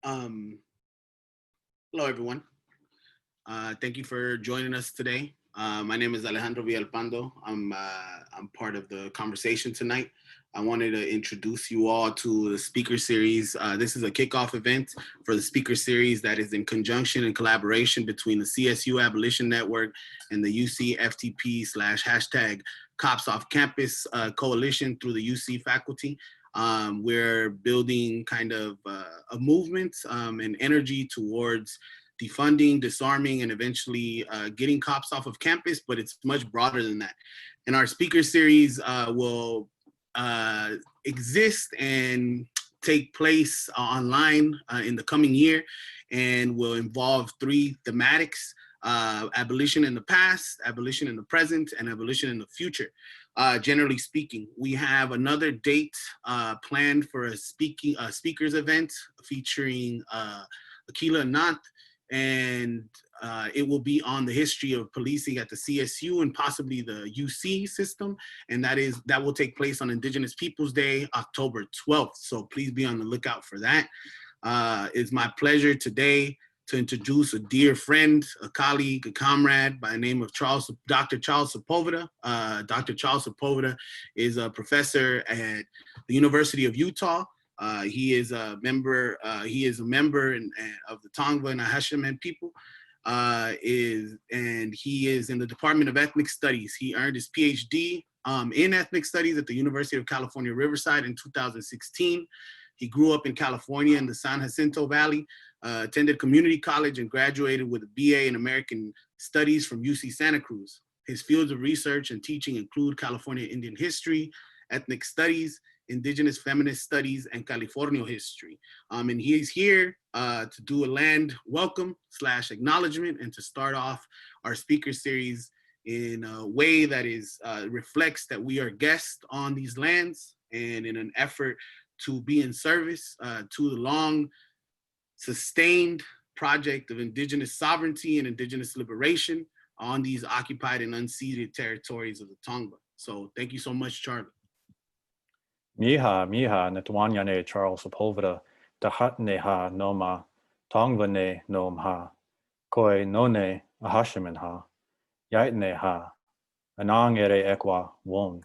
Um, Hello, everyone. Thank you for joining us today. My name is Alejandro Villalpando. I'm part of the conversation tonight. I wanted to introduce you all to the speaker series. This is a kickoff event for the speaker series that is in conjunction and collaboration between the CSU Abolition Network and the UC FTP /hashtag Cops Off Campus coalition through the UC faculty. We're building kind of a movement and energy towards defunding, disarming, and eventually getting cops off of campus, but it's much broader than that. And our speaker series will exist and take place online in the coming year, and will involve three thematics: abolition in the past, abolition in the present, and abolition in the future. Generally speaking, we have another date planned for a speakers event featuring Akila Nant, and it will be on the history of policing at the CSU and possibly the UC system, and that will take place on Indigenous Peoples Day, October 12th. So please be on the lookout for that. It's my pleasure today to introduce a dear friend, a colleague, a comrade by the name of Dr. Charles Sepulveda. Dr. Charles Sepulveda is a professor at the University of Utah. He is a member of the Tongva and Ahashimen people. And he is in the Department of Ethnic Studies. He earned his PhD in Ethnic Studies at the University of California, Riverside in 2016. He grew up in California in the San Jacinto Valley, attended community college, and graduated with a BA in American Studies from UC Santa Cruz. His fields of research and teaching include California Indian history, ethnic studies, Indigenous feminist studies, and California history. And he's here to do a land welcome / acknowledgement and to start off our speaker series in a way that reflects that we are guests on these lands, and in an effort to be in service to the long sustained project of Indigenous sovereignty and Indigenous liberation on these occupied and unceded territories of the Tongva. So thank you so much, Charlie. Miha netwanyane Charles Sepulveda tahatneha noma tongvane nomha koi none ahashimenha yaitneha anang ere ekwa won.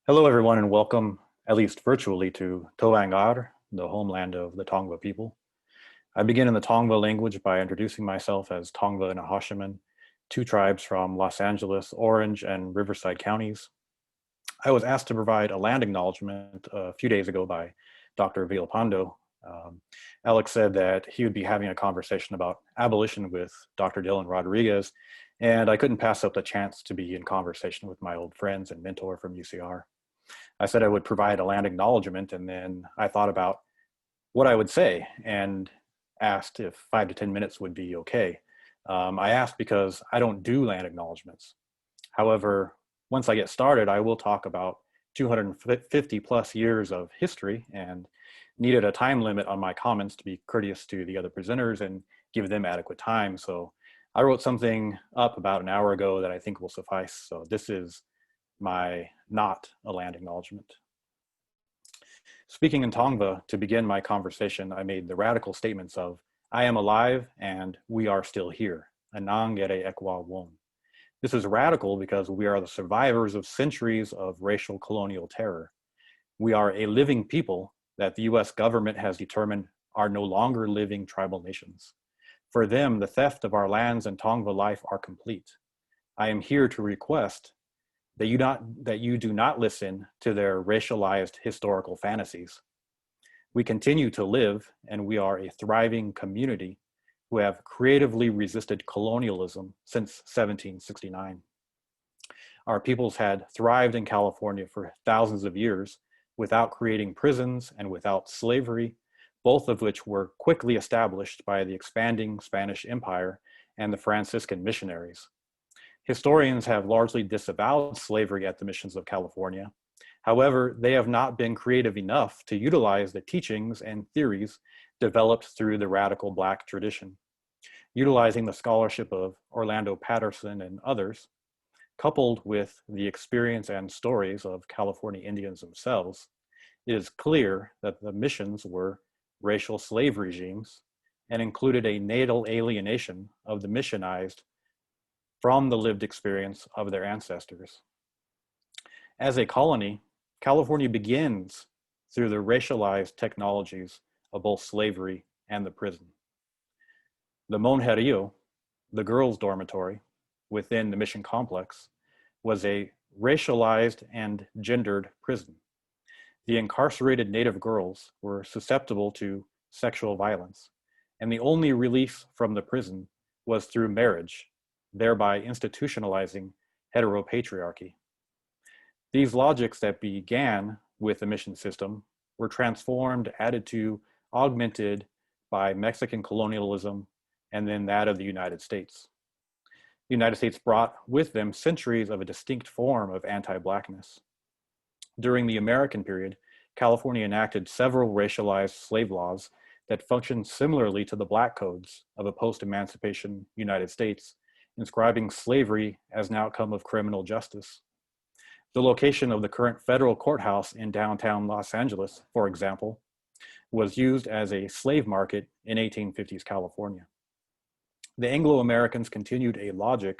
Hello everyone, and welcome, at least virtually, to Toangar, the homeland of the Tongva people. I begin in the Tongva language by introducing myself as Tongva and Ahashimen, two tribes from Los Angeles, Orange, and Riverside counties. I was asked to provide a land acknowledgement a few days ago by Dr. Villalpando. Alex said that he would be having a conversation about abolition with Dr. Dylan Rodriguez, and I couldn't pass up the chance to be in conversation with my old friends and mentor from UCR. I said I would provide a land acknowledgement, and then I thought about what I would say and asked if 5 to 10 minutes would be okay. I asked because I don't do land acknowledgements. However, once I get started, I will talk about 250 plus years of history, and needed a time limit on my comments to be courteous to the other presenters and give them adequate time. So I wrote something up about an hour ago that I think will suffice. So this is my not a land acknowledgement. Speaking in Tongva, to begin my conversation, I made the radical statements of, I am alive and we are still here. Anang ere ekwa won. This is radical because we are the survivors of centuries of racial colonial terror. We are a living people that the US government has determined are no longer living tribal nations. For them, the theft of our lands and Tongva life are complete. I am here to request that you do not listen to their racialized historical fantasies. We continue to live, and we are a thriving community who have creatively resisted colonialism since 1769. Our peoples had thrived in California for thousands of years without creating prisons and without slavery, both of which were quickly established by the expanding Spanish Empire and the Franciscan missionaries. Historians have largely disavowed slavery at the missions of California. However, they have not been creative enough to utilize the teachings and theories developed through the radical Black tradition. Utilizing the scholarship of Orlando Patterson and others, coupled with the experience and stories of California Indians themselves, it is clear that the missions were racial slave regimes and included a natal alienation of the missionized from the lived experience of their ancestors. As a colony, California begins through the racialized technologies of both slavery and the prison. The Monjerio, the girls' dormitory within the mission complex, was a racialized and gendered prison. The incarcerated Native girls were susceptible to sexual violence, and the only release from the prison was through marriage, thereby institutionalizing heteropatriarchy. These logics that began with the mission system were transformed, added to, augmented by Mexican colonialism, and then that of the United States. The United States brought with them centuries of a distinct form of anti-Blackness. During the American period, California enacted several racialized slave laws that functioned similarly to the Black codes of a post-emancipation United States, inscribing slavery as an outcome of criminal justice. The location of the current federal courthouse in downtown Los Angeles, for example, was used as a slave market in 1850s California. The Anglo-Americans continued a logic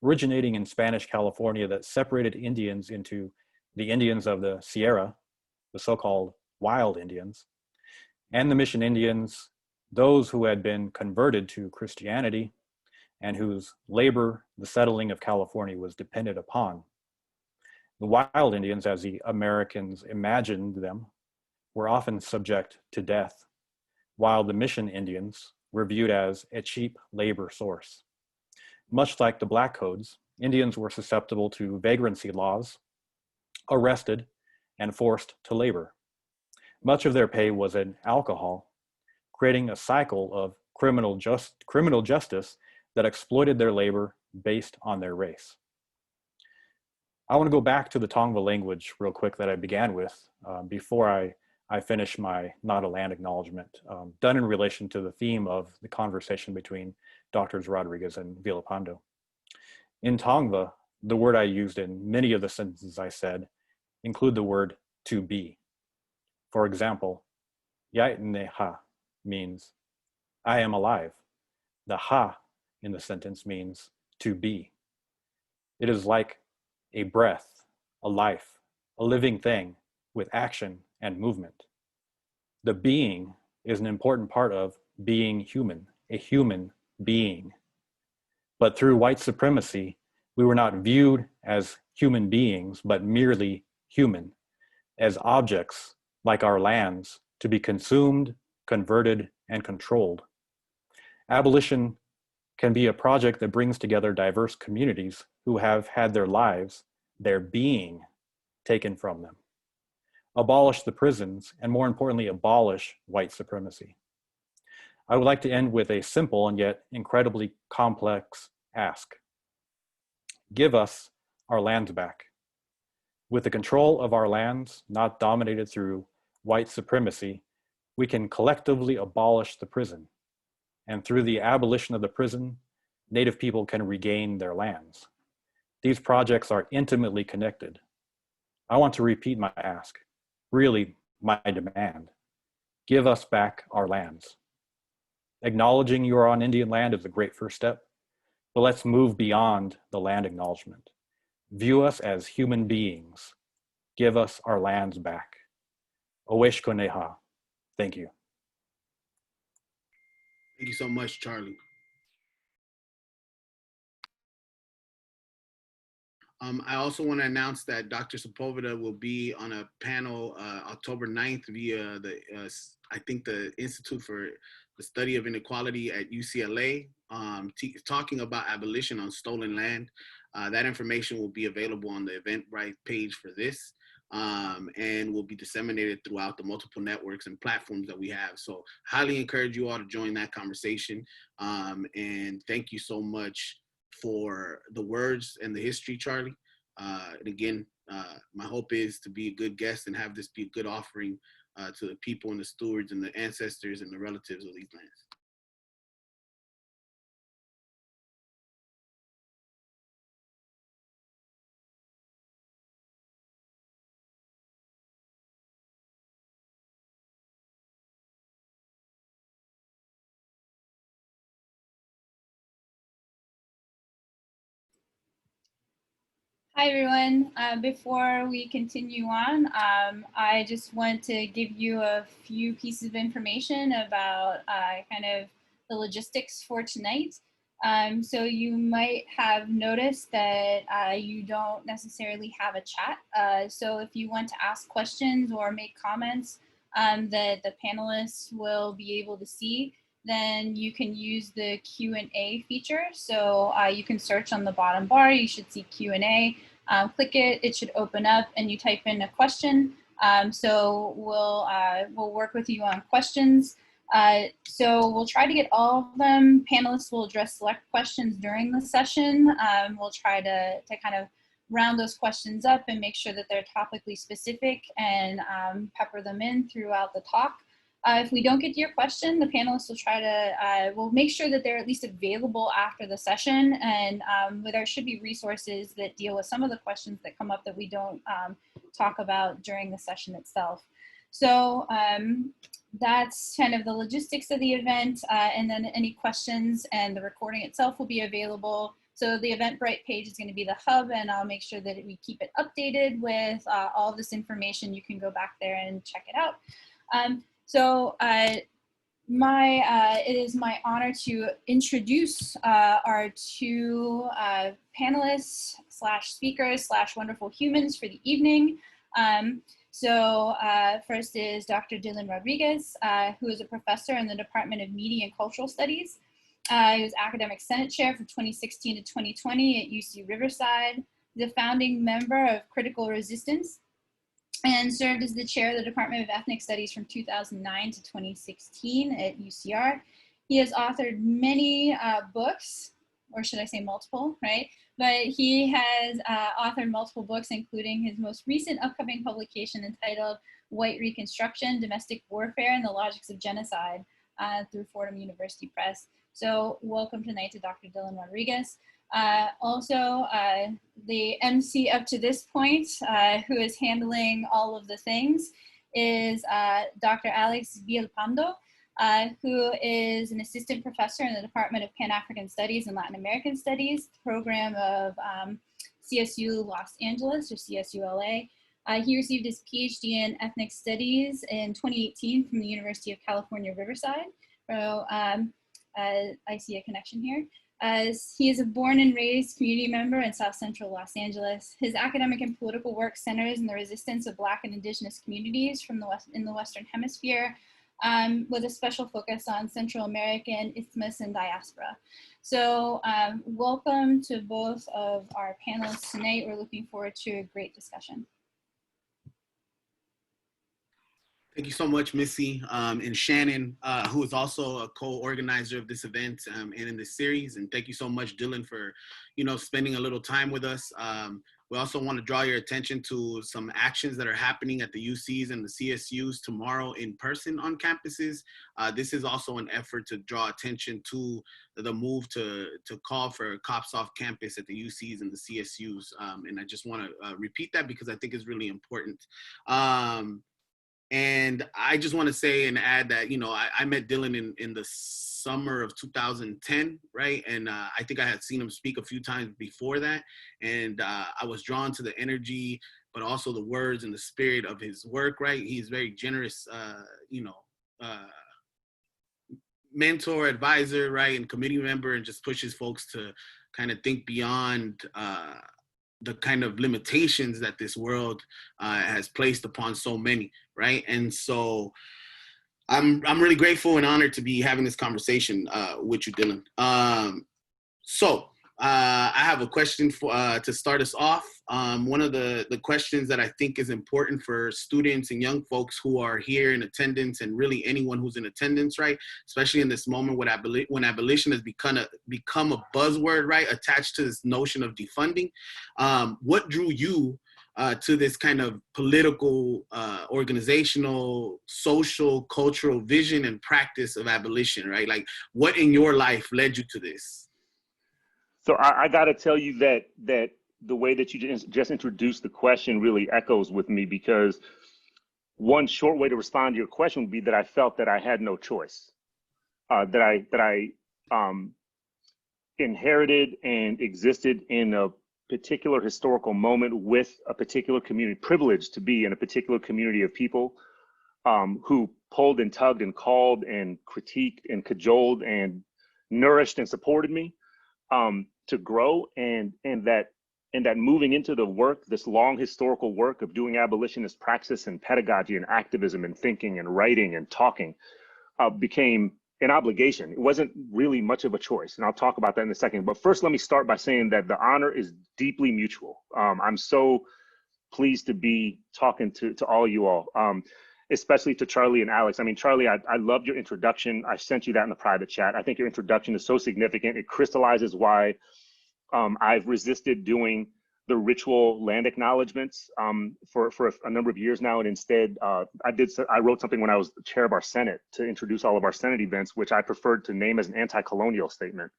originating in Spanish California that separated Indians into the Indians of the Sierra, the so-called wild Indians, and the mission Indians, those who had been converted to Christianity and whose labor the settling of California was dependent upon. The wild Indians, as the Americans imagined them, were often subject to death, while the mission Indians were viewed as a cheap labor source. Much like the Black codes, Indians were susceptible to vagrancy laws, arrested, and forced to labor. Much of their pay was in alcohol, creating a cycle of criminal justice that exploited their labor based on their race. I want to go back to the Tongva language real quick that I began with before I finish my not a land acknowledgement, done in relation to the theme of the conversation between Drs. Rodriguez and Villalpando. In Tongva, the word I used in many of the sentences I said include the word to be. For example, Yaitne ha means I am alive. The ha in the sentence means to be. It is like a breath, a life, a living thing with action and movement. The being is an important part of being human, a human being. But through white supremacy, we were not viewed as human beings, but merely human, as objects like our lands to be consumed, converted, and controlled. Abolition can be a project that brings together diverse communities who have had their lives, their being, taken from them. Abolish the prisons, and more importantly, abolish white supremacy. I would like to end with a simple and yet incredibly complex ask. Give us our lands back. With the control of our lands not dominated through white supremacy, we can collectively abolish the prison. And through the abolition of the prison, Native people can regain their lands. These projects are intimately connected. I want to repeat my ask, really my demand. Give us back our lands. Acknowledging you are on Indian land is a great first step, but let's move beyond the land acknowledgement. View us as human beings. Give us our lands back. Oweshkoneha. Thank you. Thank you so much, Charlie. I also want to announce that Dr. Sepulveda will be on a panel October 9th via I think the Institute for the Study of Inequality at UCLA, talking about abolition on stolen land. That information will be available on the Eventbrite page for this, and will be disseminated throughout the multiple networks and platforms that we have. So highly encourage you all to join that conversation. And thank you so much for the words and the history, Charlie. And again, my hope is to be a good guest and have this be a good offering to the people and the stewards and the ancestors and the relatives of these lands. Hi, everyone. Before we continue on, I just want to give you a few pieces of information about kind of the logistics for tonight. So you might have noticed that you don't necessarily have a chat. So if you want to ask questions or make comments that the panelists will be able to see, then you can use the Q&A feature. So you can search on the bottom bar, you should see Q&A. Click it, it should open up and you type in a question. So we'll work with you on questions. So we'll try to get all of them. Panelists will address select questions during the session. We'll try to kind of round those questions up and make sure that they're topically specific and pepper them in throughout the talk. If we don't get to your question, the panelists will try to, we'll make sure that they're at least available after the session, and there should be resources that deal with some of the questions that come up that we don't talk about during the session itself. So that's kind of the logistics of the event, and then any questions and the recording itself will be available. So the Eventbrite page is going to be the hub, and I'll make sure that we keep it updated with all of this information. You can go back there and check it out. So it is my honor to introduce our two panelists / speakers / wonderful humans for the evening. First is Dr. Dylan Rodriguez, who is a professor in the Department of Media and Cultural Studies. He was Academic Senate Chair from 2016 to 2020 at UC Riverside. He's a founding member of Critical Resistance and served as the chair of the Department of Ethnic Studies from 2009 to 2016 at UCR. He has authored many books, or should I say multiple, right? But he has authored multiple books, including his most recent upcoming publication entitled White Reconstruction, Domestic Warfare and the Logics of Genocide through Fordham University Press. So welcome tonight to Dr. Dylan Rodriguez. Also, the MC up to this point, who is handling all of the things, is Dr. Alex Villalpando, who is an assistant professor in the Department of Pan-African Studies and Latin American Studies, program of CSU Los Angeles, or CSULA. He received his PhD in Ethnic Studies in 2018 from the University of California, Riverside. So I see a connection here. He is a born and raised community member in South Central Los Angeles. His academic and political work centers in the resistance of Black and Indigenous communities in the Western Hemisphere, with a special focus on Central American, Isthmus, and diaspora. So welcome to both of our panelists tonight. We're looking forward to a great discussion. Thank you so much, Missy, and Shannon, who is also a co-organizer of this event and in this series. And thank you so much, Dylan, for spending a little time with us. We also want to draw your attention to some actions that are happening at the UCs and the CSUs tomorrow in person on campuses. This is also an effort to draw attention to the move to call for cops off campus at the UCs and the CSUs. And I just want to repeat that because I think it's really important. And I just want to say and add that, I met Dylan in the summer of 2010, right? And I think I had seen him speak a few times before that. And I was drawn to the energy, but also the words and the spirit of his work, right? He's very generous, mentor, advisor, right? And committee member, and just pushes folks to kind of think beyond the kind of limitations that this world has placed upon so many, right? And so I'm really grateful and honored to be having this conversation with you, Dylan. I have a question to start us off. One of the questions that I think is important for students and young folks who are here in attendance, and really anyone who's in attendance, right? Especially in this moment when abolition has become a buzzword, right? Attached to this notion of defunding. What drew you to this kind of political, organizational, social, cultural vision and practice of abolition, right? Like, what in your life led you to this? So I got to tell you that the way that you just introduced the question really echoes with me, because one short way to respond to your question would be that I felt that I had no choice, that I inherited and existed in a particular historical moment with a particular community, privileged to be in a particular community of people who pulled and tugged and called and critiqued and cajoled and nourished and supported me to grow, and that moving into the work, this long historical work of doing abolitionist praxis and pedagogy and activism and thinking and writing and talking became an obligation. It wasn't really much of a choice, and I'll talk about that in a second. But first, let me start by saying that the honor is deeply mutual. I'm so pleased to be talking to all you all, especially to Charlie and Alex. I mean, Charlie, I loved your introduction. I sent you that in the private chat. I think your introduction is so significant. It crystallizes why I've resisted doing the ritual land acknowledgements for a number of years now, and instead I wrote something when I was the chair of our Senate to introduce all of our Senate events, which I preferred to name as an anti-colonial statement.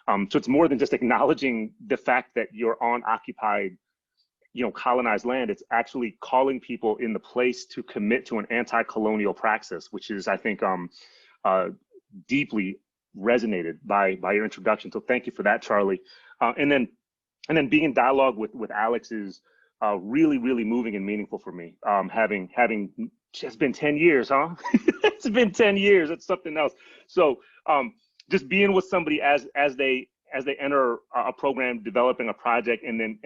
So it's more than just acknowledging the fact that you're on occupied, colonized land. It's actually calling people in the place to commit to an anti-colonial praxis, which is, I think, deeply resonated by your introduction. So thank you for that, Charlie. And then being in dialogue with Alex is really, really moving and meaningful for me. Having just been 10 years, huh? It's been 10 years. It's something else. So just being with somebody as they enter a program, developing a project, and then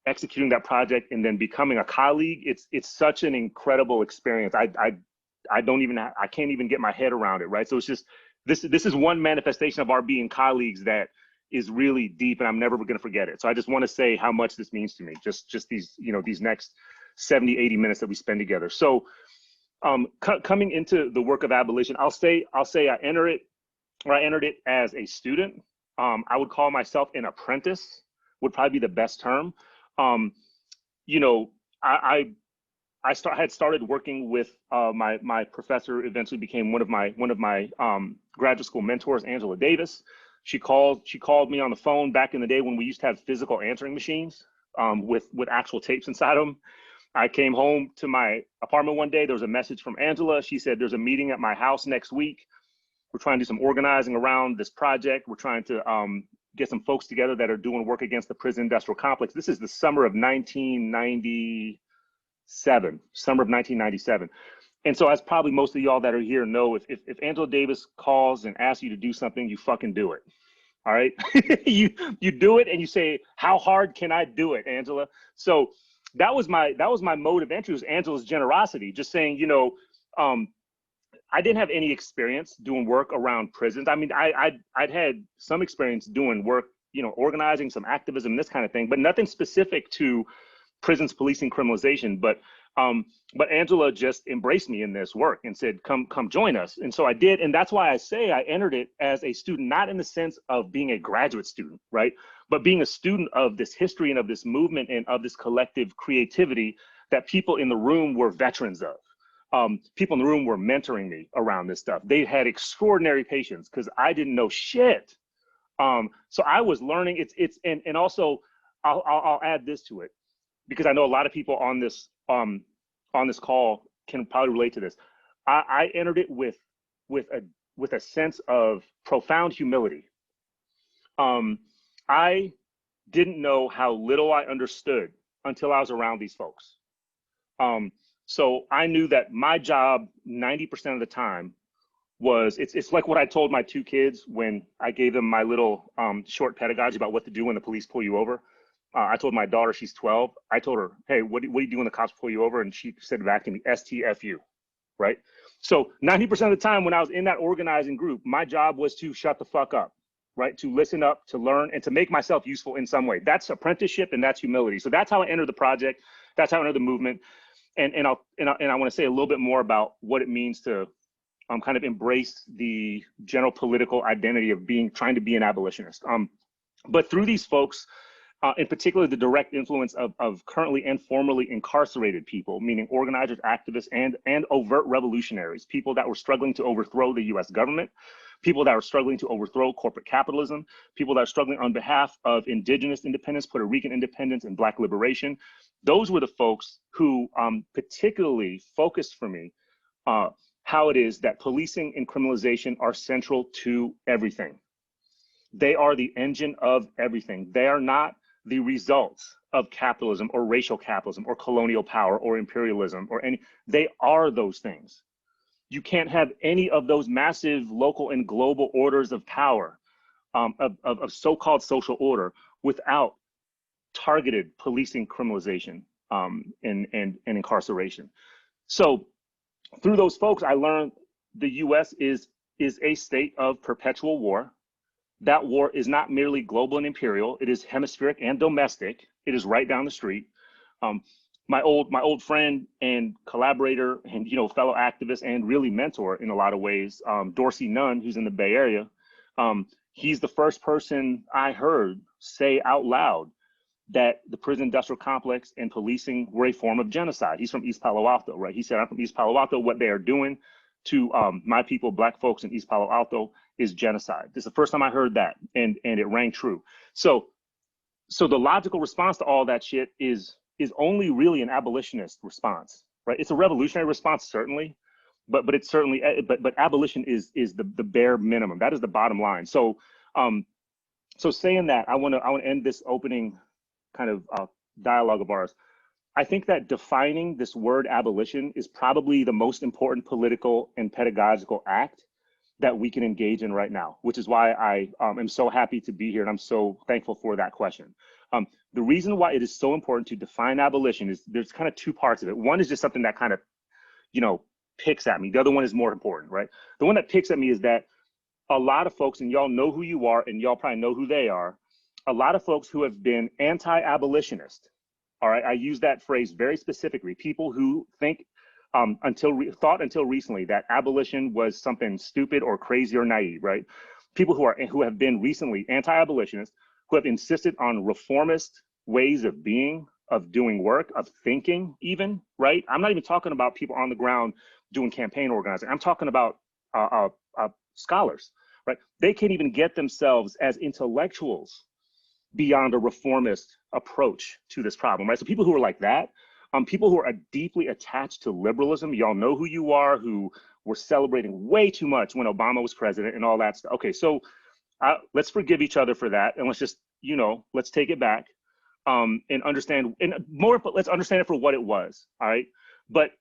executing that project, and then becoming a colleague. It's such an incredible experience. I can't even get my head around it, right? So it's just this is one manifestation of our being colleagues that is really deep, and I'm never going to forget it. So I just want to say how much this means to me, just these, these next 70, 80 minutes that we spend together. So coming into the work of abolition, I'll say I entered it as a student. I would call myself an apprentice, would probably be the best term. I had started working with my professor, eventually became one of my graduate school mentors, Angela Davis. She called me on the phone back in the day when we used to have physical answering machines with actual tapes inside them. I came home to my apartment one day. There was a message from Angela. She said, "There's a meeting at my house next week. We're trying to do some organizing around this project. We're trying to get some folks together that are doing work against the prison industrial complex." This is the summer of 1997. And so, as probably most of y'all that are here know, if Angela Davis calls and asks you to do something, you fucking do it. All right. you do it, and you say, "How hard can I do it, Angela?" So that was my mode of entry, was Angela's generosity, just saying, I didn't have any experience doing work around prisons. I mean, I'd had some experience doing work, organizing, some activism, this kind of thing, but nothing specific to prisons, policing, criminalization. But Angela just embraced me in this work and said, come join us. And so I did. And that's why I say I entered it as a student, not in the sense of being a graduate student, right? But being a student of this history and of this movement and of this collective creativity that people in the room were veterans of. People in the room were mentoring me around this stuff. They had extraordinary patience because I didn't know shit. So I was learning. And also I'll add this to it, because I know a lot of people on this call can probably relate to this. I entered it with a sense of profound humility. I didn't know how little I understood until I was around these folks. So I knew that my job 90% of the time was, it's like what I told my two kids when I gave them my little short pedagogy about what to do when the police pull you over. I told my daughter, she's 12. I told her, "Hey, what do you do when the cops pull you over?" And she said back to me, "STFU," right? So 90% of the time when I was in that organizing group, my job was to shut the fuck up, right? To listen up, to learn, and to make myself useful in some way. That's apprenticeship and that's humility. So that's how I entered the project. That's how I entered the movement. And I want to say a little bit more about what it means to kind of embrace the general political identity of trying to be an abolitionist. But through these folks, in particular, the direct influence of currently and formerly incarcerated people, meaning organizers, activists, and overt revolutionaries, people that were struggling to overthrow the US government, people that were struggling to overthrow corporate capitalism, people that are struggling on behalf of indigenous independence, Puerto Rican independence, and Black liberation. Those were the folks who particularly focused for me how it is that policing and criminalization are central to everything. They are the engine of everything. They are not the results of capitalism or racial capitalism or colonial power or imperialism or any, they are those things. You can't have any of those massive local and global orders of power, of so-called social order, without targeted policing, criminalization, and incarceration. So through those folks, I learned the US is a state of perpetual war. That war is not merely global and imperial, it is hemispheric and domestic. It is right down the street. My old friend and collaborator and fellow activist and really mentor in a lot of ways, Dorsey Nunn, who's in the Bay Area, he's the first person I heard say out loud that the prison industrial complex and policing were a form of genocide. He's from East Palo Alto, right? He said, I'm from East Palo Alto. What they are doing to my people, Black folks in East Palo Alto, is genocide. This is the first time I heard that, and it rang true. So the logical response to all that shit is only really an abolitionist response, right? It's a revolutionary response, certainly, but it's certainly, but abolition is the bare minimum. That is the bottom line. So saying that, I want to end this opening kind of dialogue of ours. I think that defining this word abolition is probably the most important political and pedagogical act that we can engage in right now, which is why I am so happy to be here, and I'm so thankful for that question. The reason why it is so important to define abolition is there's kind of two parts of it. One is just something that kind of, picks at me. The other one is more important, right? The one that picks at me is that a lot of folks, and y'all know who you are, and y'all probably know who they are, a lot of folks who have been anti-abolitionist, all right? I use that phrase very specifically. People who think thought until recently that abolition was something stupid or crazy or naive, right? People who have been recently anti-abolitionists, who have insisted on reformist ways of being, of doing work, of thinking even, right? I'm not even talking about people on the ground doing campaign organizing. I'm talking about scholars, right? They can't even get themselves as intellectuals beyond a reformist approach to this problem, right? So people who are like that, people who are deeply attached to liberalism, y'all know who you are, who were celebrating way too much when Obama was president and all that stuff. Okay, so let's forgive each other for that, and let's just, let's take it back and understand, and more, let's understand it for what it was, all right? But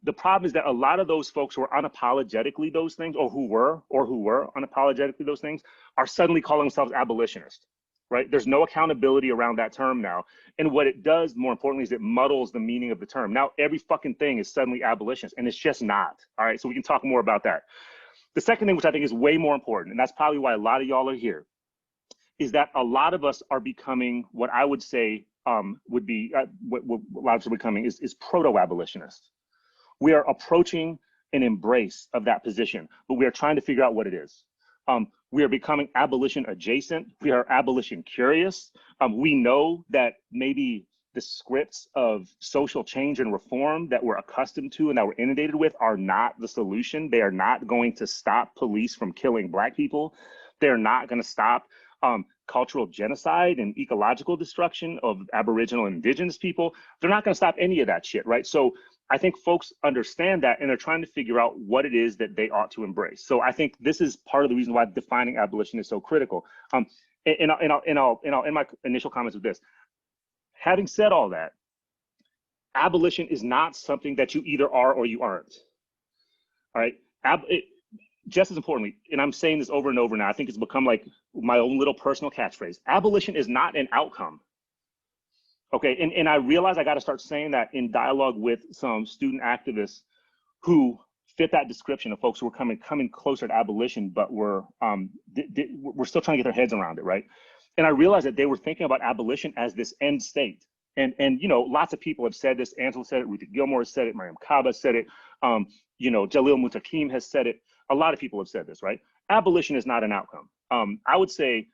the problem is that a lot of those folks who are unapologetically those things, or who were unapologetically those things, are suddenly calling themselves abolitionists. Right? There's no accountability around that term now. And what it does, more importantly, is it muddles the meaning of the term. Now, every fucking thing is suddenly abolitionist, and it's just not. All right, so we can talk more about that. The second thing, which I think is way more important, and that's probably why a lot of y'all are here, is that a lot of us are becoming what I would say would be, what a lot of us are becoming is proto-abolitionists. We are approaching an embrace of that position, but we are trying to figure out what it is. We are becoming abolition adjacent. We are abolition curious. We know that maybe the scripts of social change and reform that we're accustomed to and that we're inundated with are not the solution. They are not going to stop police from killing Black people. They're not going to stop cultural genocide and ecological destruction of Aboriginal and Indigenous people. They're not going to stop any of that shit, right? So I think folks understand that, and they're trying to figure out what it is that they ought to embrace. So I think this is part of the reason why defining abolition is so critical. And I'll end my initial comments with this. Having said all that, abolition is not something that you either are or you aren't. All right. Just as importantly, and I'm saying this over and over now, I think it's become like my own little personal catchphrase. Abolition is not an outcome. Okay, and I realize I got to start saying that in dialogue with some student activists who fit that description of folks who are coming closer to abolition, but we're still trying to get their heads around it, right? And I realized that they were thinking about abolition as this end state. And lots of people have said this. Angela said it, Ruth Gilmore has said it, Mariam Kaba said it, Jalil Mutakim has said it. A lot of people have said this, right? Abolition is not an outcome. I would say,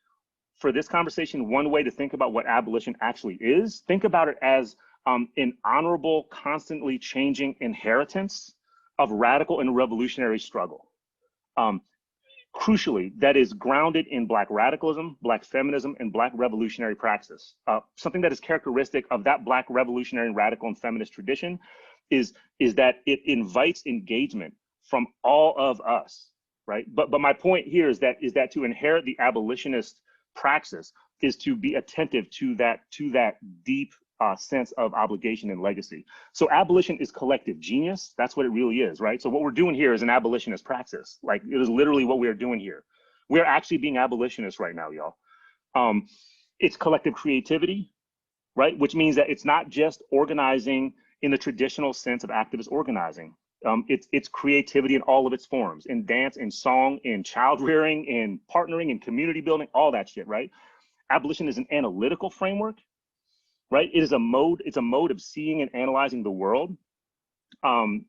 for this conversation, one way to think about what abolition actually is, think about it as an honorable, constantly changing inheritance of radical and revolutionary struggle. Crucially, that is grounded in Black radicalism, Black feminism, and Black revolutionary praxis. Something that is characteristic of that Black revolutionary, radical, and feminist tradition is that it invites engagement from all of us right? But my point here is that to inherit the abolitionist praxis is to be attentive to that deep sense of obligation and legacy. So abolition is collective genius. That's what it really is, right? So what we're doing here is an abolitionist praxis. Like, it is literally what we are doing here. We are actually being abolitionists right now, y'all. It's collective creativity, right? Which means that it's not just organizing in the traditional sense of activist organizing. It's creativity in all of its forms, in dance, in song, in child rearing, in partnering, in community building, all that shit, right? Abolition is an analytical framework, right? It is a mode. It's a mode of seeing and analyzing the world,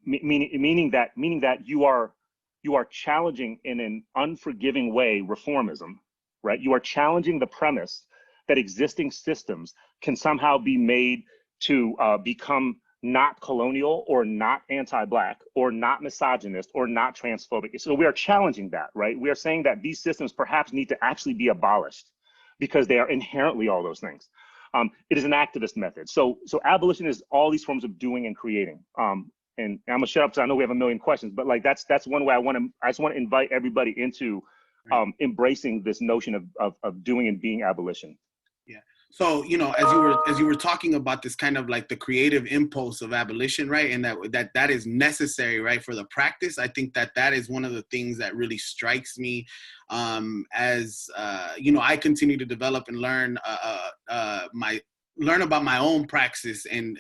meaning that you are challenging in an unforgiving way reformism, right? You are challenging the premise that existing systems can somehow be made to become not colonial or not anti-Black or not misogynist or not transphobic. So we are challenging that, right? We are saying that these systems perhaps need to actually be abolished because they are inherently all those things. It is an activist method. So abolition is all these forms of doing and creating. And I'm gonna shut up because I know we have a million questions, but like that's one way I just want to invite everybody into embracing this notion of doing and being abolition. Yeah. So, you know, as you were talking about this kind of like the creative impulse of abolition, right? And that is necessary, right, for the practice. I think that is one of the things that really strikes me as, you know, I continue to develop and learn about my own praxis and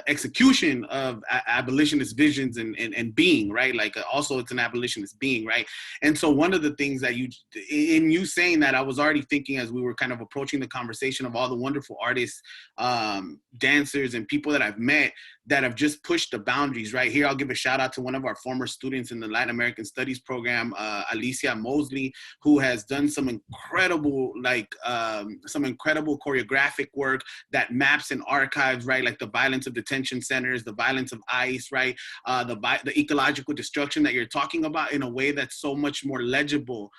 execution of abolitionist visions and being, right? Like also it's an abolitionist being, right? And so one of the things that you saying that, I was already thinking as we were kind of approaching the conversation of all the wonderful artists, dancers and people that I've met that have just pushed the boundaries, right? Here, I'll give a shout out to one of our former students in the Latin American Studies program, Alicia Mosley, who has done some incredible choreographic work that maps and archives, right? Like the violence of detention centers, the violence of ICE, right? The ecological destruction that you're talking about in a way that's so much more legible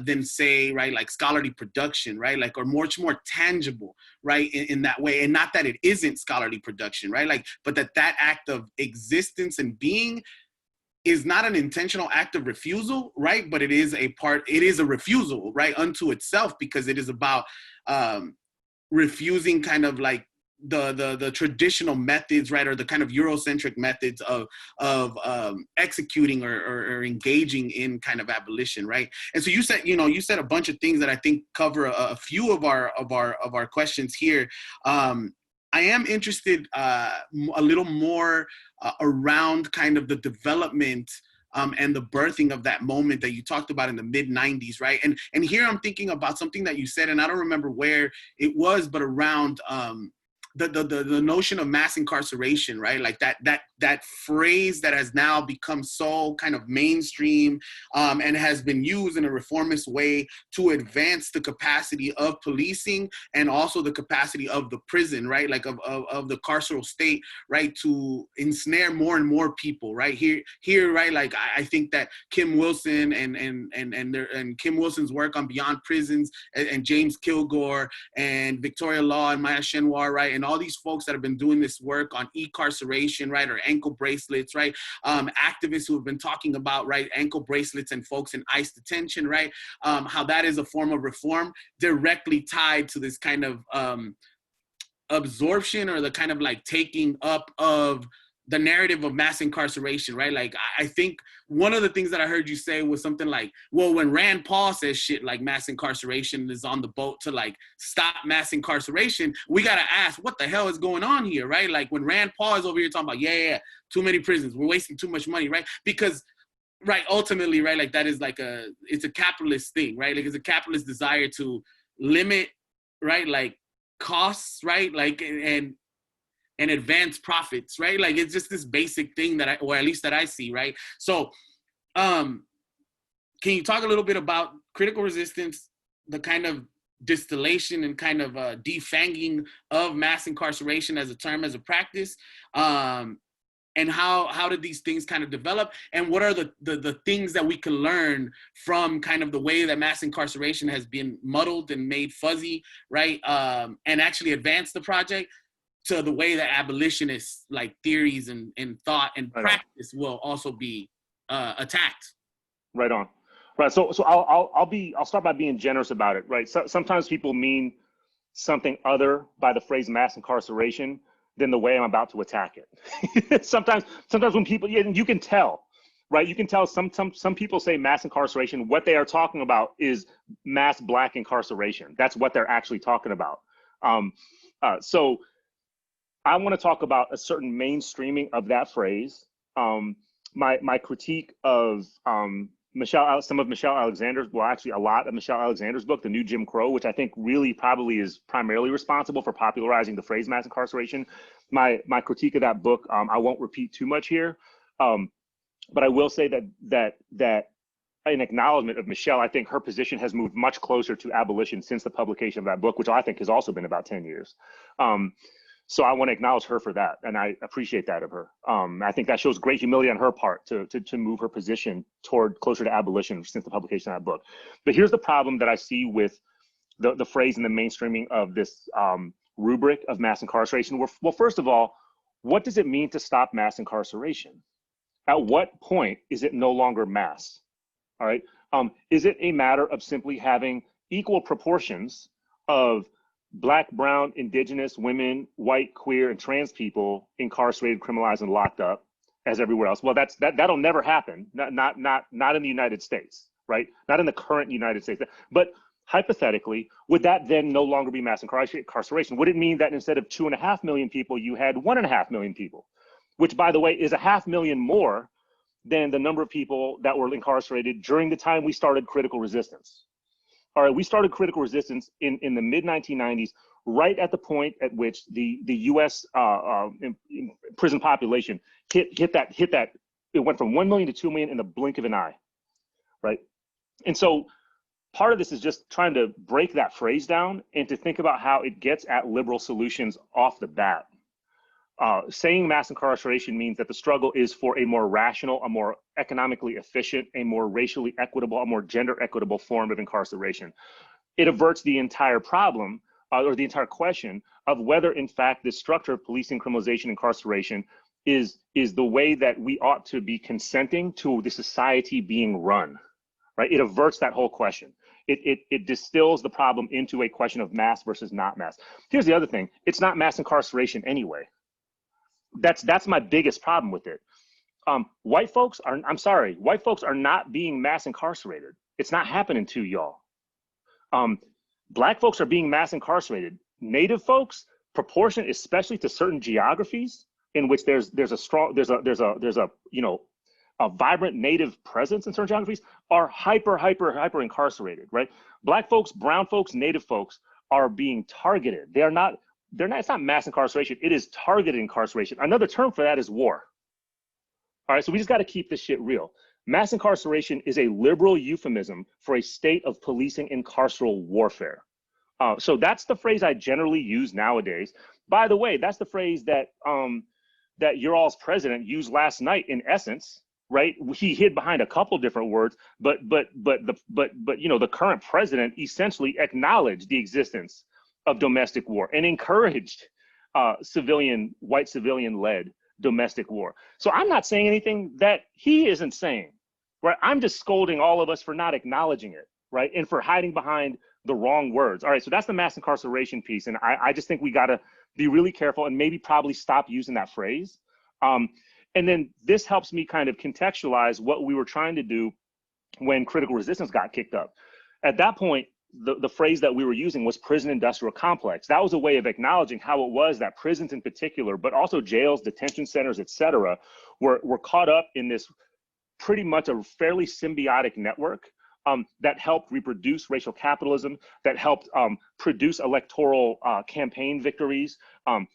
than say, right, like scholarly production, right? Like, or much more tangible, right? In that way. And not that it isn't scholarly production, right? Like, but that act of existence and being is not an intentional act of refusal, right? But it is a refusal, right, unto itself, because it is about refusing kind of like the traditional methods, right, or the kind of Eurocentric methods of executing or engaging in kind of abolition, right? And so you said a bunch of things that I think cover a few of our questions here. I am interested a little more around kind of the development and the birthing of that moment that you talked about in the mid-90s, right? And here I'm thinking about something that you said, and I don't remember where it was, but around the notion of mass incarceration, right? Like that phrase that has now become so kind of mainstream and has been used in a reformist way to advance the capacity of policing and also the capacity of the prison, right? Like of the carceral state, right? To ensnare more and more people, right? Here, right? Like I think that Kim Wilson and Kim Wilson's work on Beyond Prisons and James Kilgore and Victoria Law and Maya Shenwar, right? And all these folks that have been doing this work on e-carceration, right? Or ankle bracelets, right? Activists who have been talking about, right, ankle bracelets and folks in ICE detention, right? How that is a form of reform directly tied to this kind of absorption or the kind of like taking up of the narrative of mass incarceration, right? Like, I think one of the things that I heard you say was something like, well, when Rand Paul says shit like mass incarceration is on the boat to like stop mass incarceration, we got to ask what the hell is going on here, right? Like when Rand Paul is over here talking about, yeah, too many prisons, we're wasting too much money, right? Because, right, ultimately, right, like that is like it's a capitalist thing, right? Like it's a capitalist desire to limit, right, like costs, right? Like, and advance profits, right? Like it's just this basic thing that or at least that I see, right? So can you talk a little bit about critical resistance, the kind of distillation and kind of defanging of mass incarceration as a term, as a practice, and how did these things kind of develop, and what are the things that we can learn from kind of the way that mass incarceration has been muddled and made fuzzy, right? And actually advance the project to the way that abolitionists like theories and thought and practice will also be attacked. Right on. Right. So I'll start by being generous about it. Right. So sometimes people mean something other by the phrase mass incarceration than the way I'm about to attack it. sometimes when people, yeah, you can tell, right? You can tell some people say mass incarceration. What they are talking about is mass Black incarceration. That's what they're actually talking about. So I want to talk about a certain mainstreaming of that phrase. My critique of some of Michelle Alexander's, well, actually a lot of Michelle Alexander's book, The New Jim Crow, which I think really probably is primarily responsible for popularizing the phrase mass incarceration. My critique of that book, I won't repeat too much here, but I will say that in acknowledgement of Michelle, I think her position has moved much closer to abolition since the publication of that book, which I think has also been about 10 years. So I want to acknowledge her for that, and I appreciate that of her. I think that shows great humility on her part to move her position toward closer to abolition since the publication of that book. But here's the problem that I see with the phrase and the mainstreaming of this rubric of mass incarceration. Well, first of all, what does it mean to stop mass incarceration? At what point is it no longer mass? All right. Is it a matter of simply having equal proportions of Black, brown, indigenous, women, white, queer, and trans people incarcerated, criminalized, and locked up as everywhere else? Well, that'll never happen. Not in the United States, right? Not in the current United States. But hypothetically, would that then no longer be mass incarceration? Would it mean that instead of 2.5 million people, you had 1.5 million people, which, by the way, is 500,000 more than the number of people that were incarcerated during the time we started critical resistance? All right, we started critical resistance in the mid 1990s, right at the point at which the U.S. Prison population hit that. It went from 1 million to 2 million in the blink of an eye, right? And so part of this is just trying to break that phrase down and to think about how it gets at liberal solutions off the bat. Saying mass incarceration means that the struggle is for a more rational, a more economically efficient, a more racially equitable, a more gender equitable form of incarceration. It averts the entire problem or the entire question of whether, in fact, this structure of policing, criminalization, incarceration is the way that we ought to be consenting to the society being run, right? It averts that whole question. It distills the problem into a question of mass versus not mass. Here's the other thing. It's not mass incarceration anyway. That's my biggest problem with it. White folks are not being mass incarcerated. It's not happening to y'all. Black folks are being mass incarcerated. Native folks, proportionate, especially to certain geographies in which there's a vibrant Native presence in certain geographies, are hyper incarcerated, right? Black folks, brown folks, Native folks are being targeted. They're not, it's not mass incarceration, it is targeted incarceration. Another term for that is war. All right, so we just got to keep this shit real. Mass incarceration is a liberal euphemism for a state of policing and carceral warfare. So that's the phrase I generally use nowadays. By the way, that's the phrase that that your all's president used last night. In essence, right? He hid behind a couple different words, but you know, the current president essentially acknowledged the existence of domestic war and encouraged white civilian-led domestic war. So I'm not saying anything that he isn't saying, right? I'm just scolding all of us for not acknowledging it, right? And for hiding behind the wrong words. All right, so that's the mass incarceration piece. And I just think we gotta be really careful and maybe probably stop using that phrase. And then this helps me kind of contextualize what we were trying to do when critical resistance got kicked up. At that point, the phrase that we were using was prison industrial complex. That was a way of acknowledging how it was that prisons in particular, but also jails, detention centers, et cetera, were caught up in this pretty much a fairly symbiotic network that helped reproduce racial capitalism, that helped produce electoral campaign victories,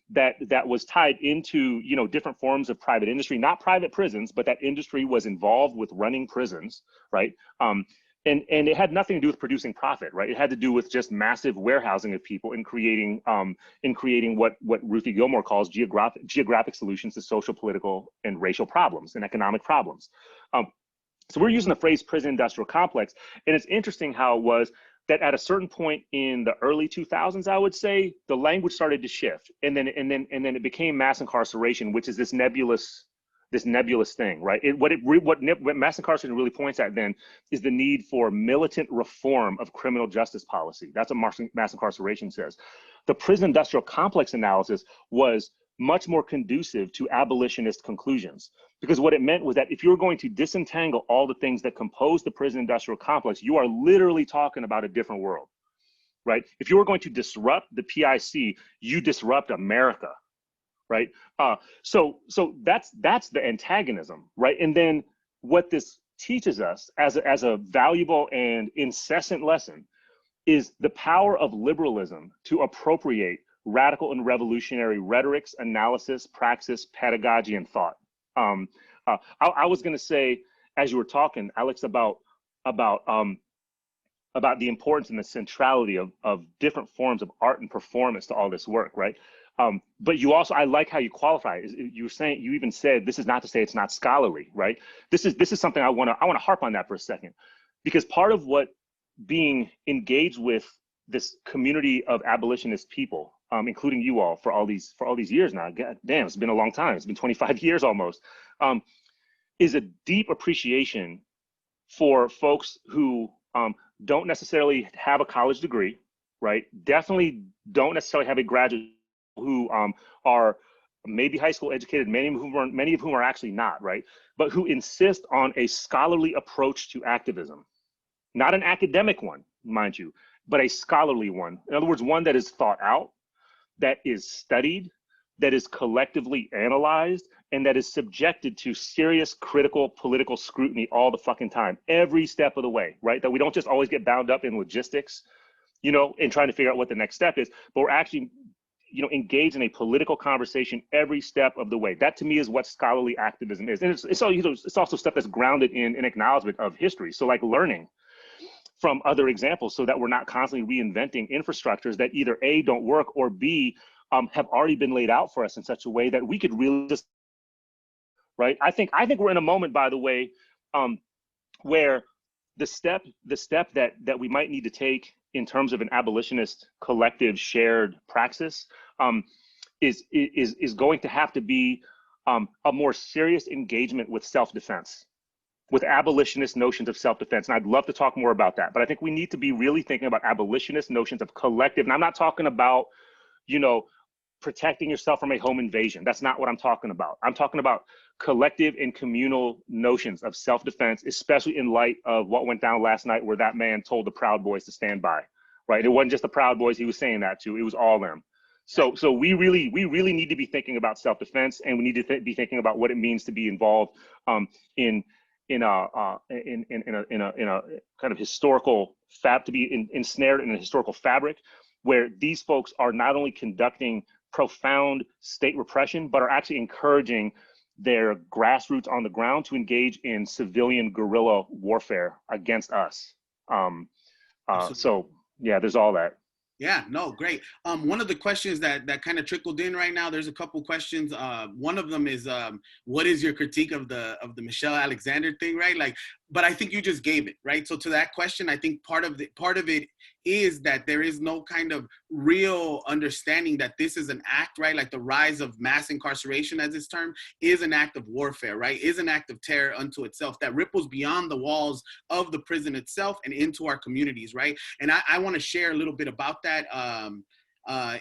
that was tied into, you know, different forms of private industry, not private prisons, but that industry was involved with running prisons, right? And it had nothing to do with producing profit, right? It had to do with just massive warehousing of people and creating what Ruthie Gilmore calls geographic solutions to social, political, and racial problems and economic problems. So we're using the phrase prison industrial complex, and it's interesting how it was that at a certain point in the early 2000s, I would say, the language started to shift, and then it became mass incarceration, which is this nebulous this nebulous thing, right? What mass incarceration really points at then is the need for militant reform of criminal justice policy. That's what mass incarceration says. The prison industrial complex analysis was much more conducive to abolitionist conclusions, because what it meant was that if you were going to disentangle all the things that compose the prison industrial complex, you are literally talking about a different world, right? If you were going to disrupt the PIC, you disrupt America, right? So that's the antagonism, right? And then what this teaches us as a valuable and incessant lesson is the power of liberalism to appropriate radical and revolutionary rhetorics, analysis, praxis, pedagogy, and thought. I was going to say, as you were talking, Alex, about the importance and the centrality of different forms of art and performance to all this work, right? But you also, I like how you qualify it. You were saying, you even said, this is not to say it's not scholarly, right? This is something I want to harp on that for a second, because part of what being engaged with this community of abolitionist people, including you all for all these years now, God damn, it's been a long time. It's been 25 years almost, is a deep appreciation for folks who don't necessarily have a college degree, right? Definitely don't necessarily have a graduate, who are maybe high school educated, many of whom are actually not, right? But who insist on a scholarly approach to activism, not an academic one, mind you, but a scholarly one. In other words, one that is thought out, that is studied, that is collectively analyzed, and that is subjected to serious critical political scrutiny all the fucking time, every step of the way, right? That we don't just always get bound up in logistics, you know, and trying to figure out what the next step is, but we're actually, you know, engage in a political conversation every step of the way. That to me is what scholarly activism is. And it's all, you know, it's also stuff that's grounded in an acknowledgement of history. So like learning from other examples so that we're not constantly reinventing infrastructures that either A, don't work, or B, have already been laid out for us in such a way that we could really just, right? I think we're in a moment, by the way, where the step that we might need to take in terms of an abolitionist collective shared praxis is going to have to be a more serious engagement with self-defense, with abolitionist notions of self-defense. And I'd love to talk more about that, but I think we need to be really thinking about abolitionist notions of collective. And I'm not talking about, you know, protecting yourself from a home invasion. That's not what I'm talking about. I'm talking about collective and communal notions of self-defense, especially in light of what went down last night, where that man told the Proud Boys to stand by, right? It wasn't just the Proud Boys he was saying that to, it was all them. So we really need to be thinking about self-defense, and we need to be thinking about what it means to be involved in a kind of historical to be ensnared in a historical fabric where these folks are not only conducting profound state repression, but are actually encouraging their grassroots on the ground to engage in civilian guerrilla warfare against us. So yeah, there's all that. Yeah, no, great. One of the questions that kind of trickled in right now, there's a couple questions. One of them is, what is your critique of the Michelle Alexander thing, right? Like, but I think you just gave it, right? So to that question, I think part of it is that there is no kind of real understanding that this is an act, right? Like the rise of mass incarceration, as it's termed, is an act of warfare, right? Is an act of terror unto itself that ripples beyond the walls of the prison itself and into our communities, right? And I want to share a little bit about that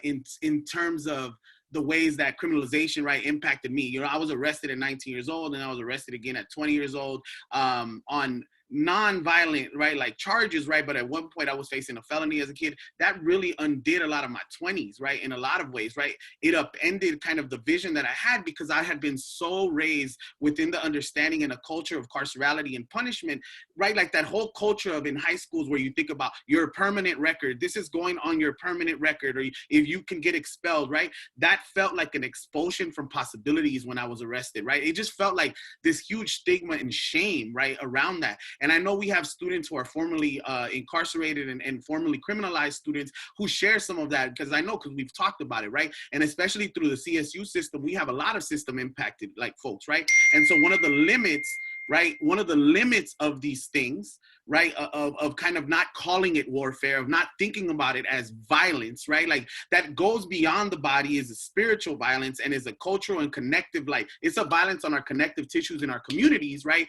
in terms of the ways that criminalization, right, impacted me. You know, I was arrested at 19 years old, and I was arrested again at 20 years old on non-violent, right, like charges, right? But at one point I was facing a felony as a kid. That really undid a lot of my 20s, right? In a lot of ways, right? It upended kind of the vision that I had, because I had been so raised within the understanding and a culture of carcerality and punishment, right? Like that whole culture of in high schools where you think about your permanent record, this is going on your permanent record, or if you can get expelled, right? That felt like an expulsion from possibilities when I was arrested, right? It just felt like this huge stigma and shame, right, around that. And I know we have students who are formerly incarcerated and formerly criminalized students who share some of that, because I know, because we've talked about it, right? And especially through the CSU system, we have a lot of system impacted like folks, right? And so one of the limits, right? One of the limits of these things, right, of kind of not calling it warfare, of not thinking about it as violence, right? Like that goes beyond the body, is a spiritual violence and is a cultural and connective, like it's a violence on our connective tissues in our communities, right?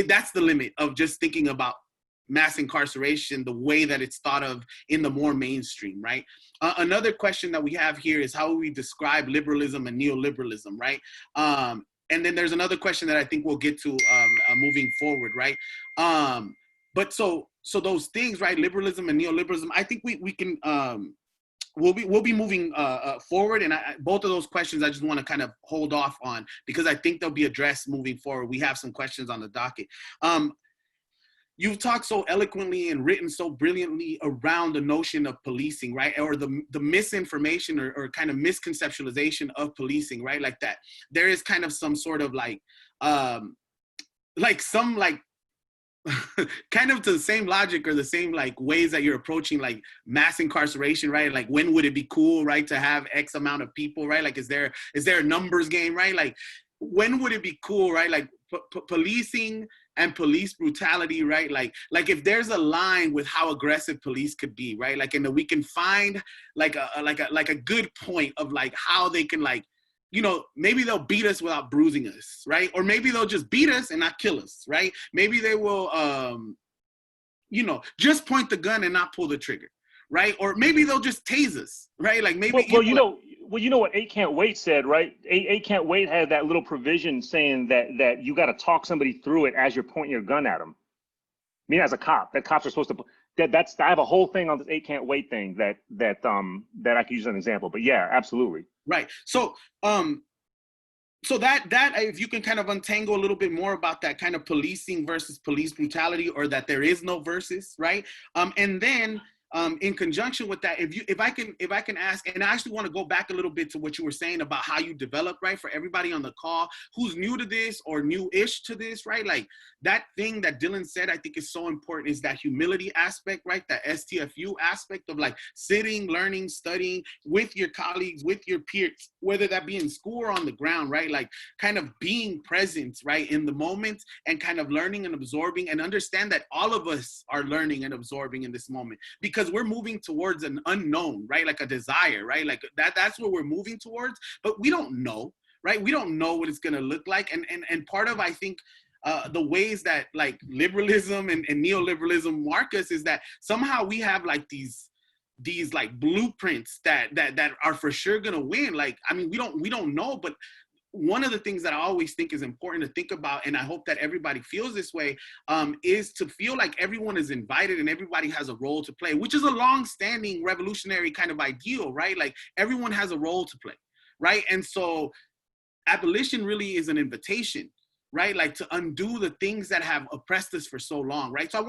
That's the limit of just thinking about mass incarceration the way that it's thought of in the more mainstream, right? Another question that we have here is how we describe liberalism and neoliberalism, right? And then there's another question that I think we'll get to moving forward, right? But so those things, right? Liberalism and neoliberalism, I think we can, we'll be moving forward, and both of those questions I just want to kind of hold off on because I think they'll be addressed moving forward. We have some questions on the docket. You've talked so eloquently and written so brilliantly around the notion of policing, right? Or the misinformation or kind of misconceptualization of policing, right? Like that there is kind of some sort of like some like kind of to the same logic or the same like ways that you're approaching like mass incarceration, right? Like when would it be cool, right, to have X amount of people, right? Like is there a numbers game, right? Like when would it be cool, right? Like policing and police brutality, right? Like if there's a line with how aggressive police could be, right? Like, and we can find like a good point of like how they can like, you know, maybe they'll beat us without bruising us, right? Or maybe they'll just beat us and not kill us, right? Maybe they will, you know, just point the gun and not pull the trigger, right? Or maybe they'll just tase us, right? Like maybe. Well, you know what 8 Can't Wait said, right? 8 Can't Wait had that little provision saying that you got to talk somebody through it as you're pointing your gun at them. I mean, as a cop, that cops are supposed to. I have a whole thing on this 8 Can't Wait thing that I could use as an example. But yeah, absolutely. Right. So that if you can kind of untangle a little bit more about that kind of policing versus police brutality, or that there is no versus, right? And then in conjunction with that, if I can ask, and I actually want to go back a little bit to what you were saying about how you develop, right? For everybody on the call who's new to this or new-ish to this, right? Like that thing that Dylan said, I think is so important, is that humility aspect, right? That STFU aspect of like sitting, learning, studying with your colleagues, with your peers, whether that be in school or on the ground, right? Like kind of being present, right? In the moment and kind of learning and absorbing, and understand that all of us are learning and absorbing in this moment because we're moving towards an unknown, right? Like a desire, right? Like that's what we're moving towards, but we don't know, right? We don't know what it's going to look like. And part of, I think, the ways that like liberalism and neoliberalism mark us is that somehow we have like these like blueprints that are for sure gonna win. Like, I mean, we don't know, but one of the things that I always think is important to think about, and I hope that everybody feels this way, is to feel like everyone is invited and everybody has a role to play, which is a long-standing revolutionary kind of ideal, right? Like everyone has a role to play, right? And so abolition really is an invitation, right? Like to undo the things that have oppressed us for so long, right? So I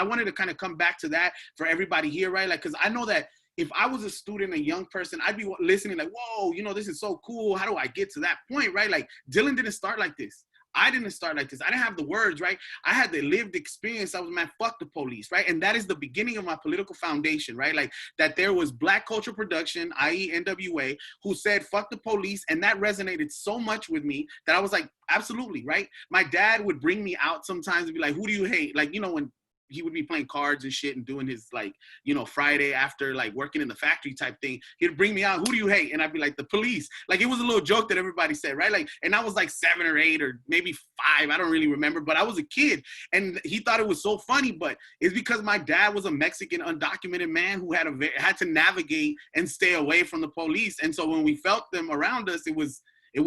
wanted to kind of come back to that for everybody here, right? Like, because I know that if I was a student, a young person, I'd be listening like, whoa, you know, this is so cool. How do I get to that point, right? Like Dylan didn't start like this. I didn't start like this. I didn't have the words, right? I had the lived experience. I was, man, fuck the police, right? And that is the beginning of my political foundation, right? Like that there was Black culture production, i.e. NWA, who said, fuck the police. And that resonated so much with me that I was like, absolutely, right? My dad would bring me out sometimes and be like, who do you hate? Like, you know, when he would be playing cards and shit and doing his like, you know, Friday after like working in the factory type thing, he'd bring me out, who do you hate? And I'd be like, the police. Like it was a little joke that everybody said, right? Like, and I was like 7 or 8 or maybe 5, I don't really remember, but I was a kid and he thought it was so funny, but it's because my dad was a Mexican undocumented man who had to navigate and stay away from the police. And so when we felt them around us, it was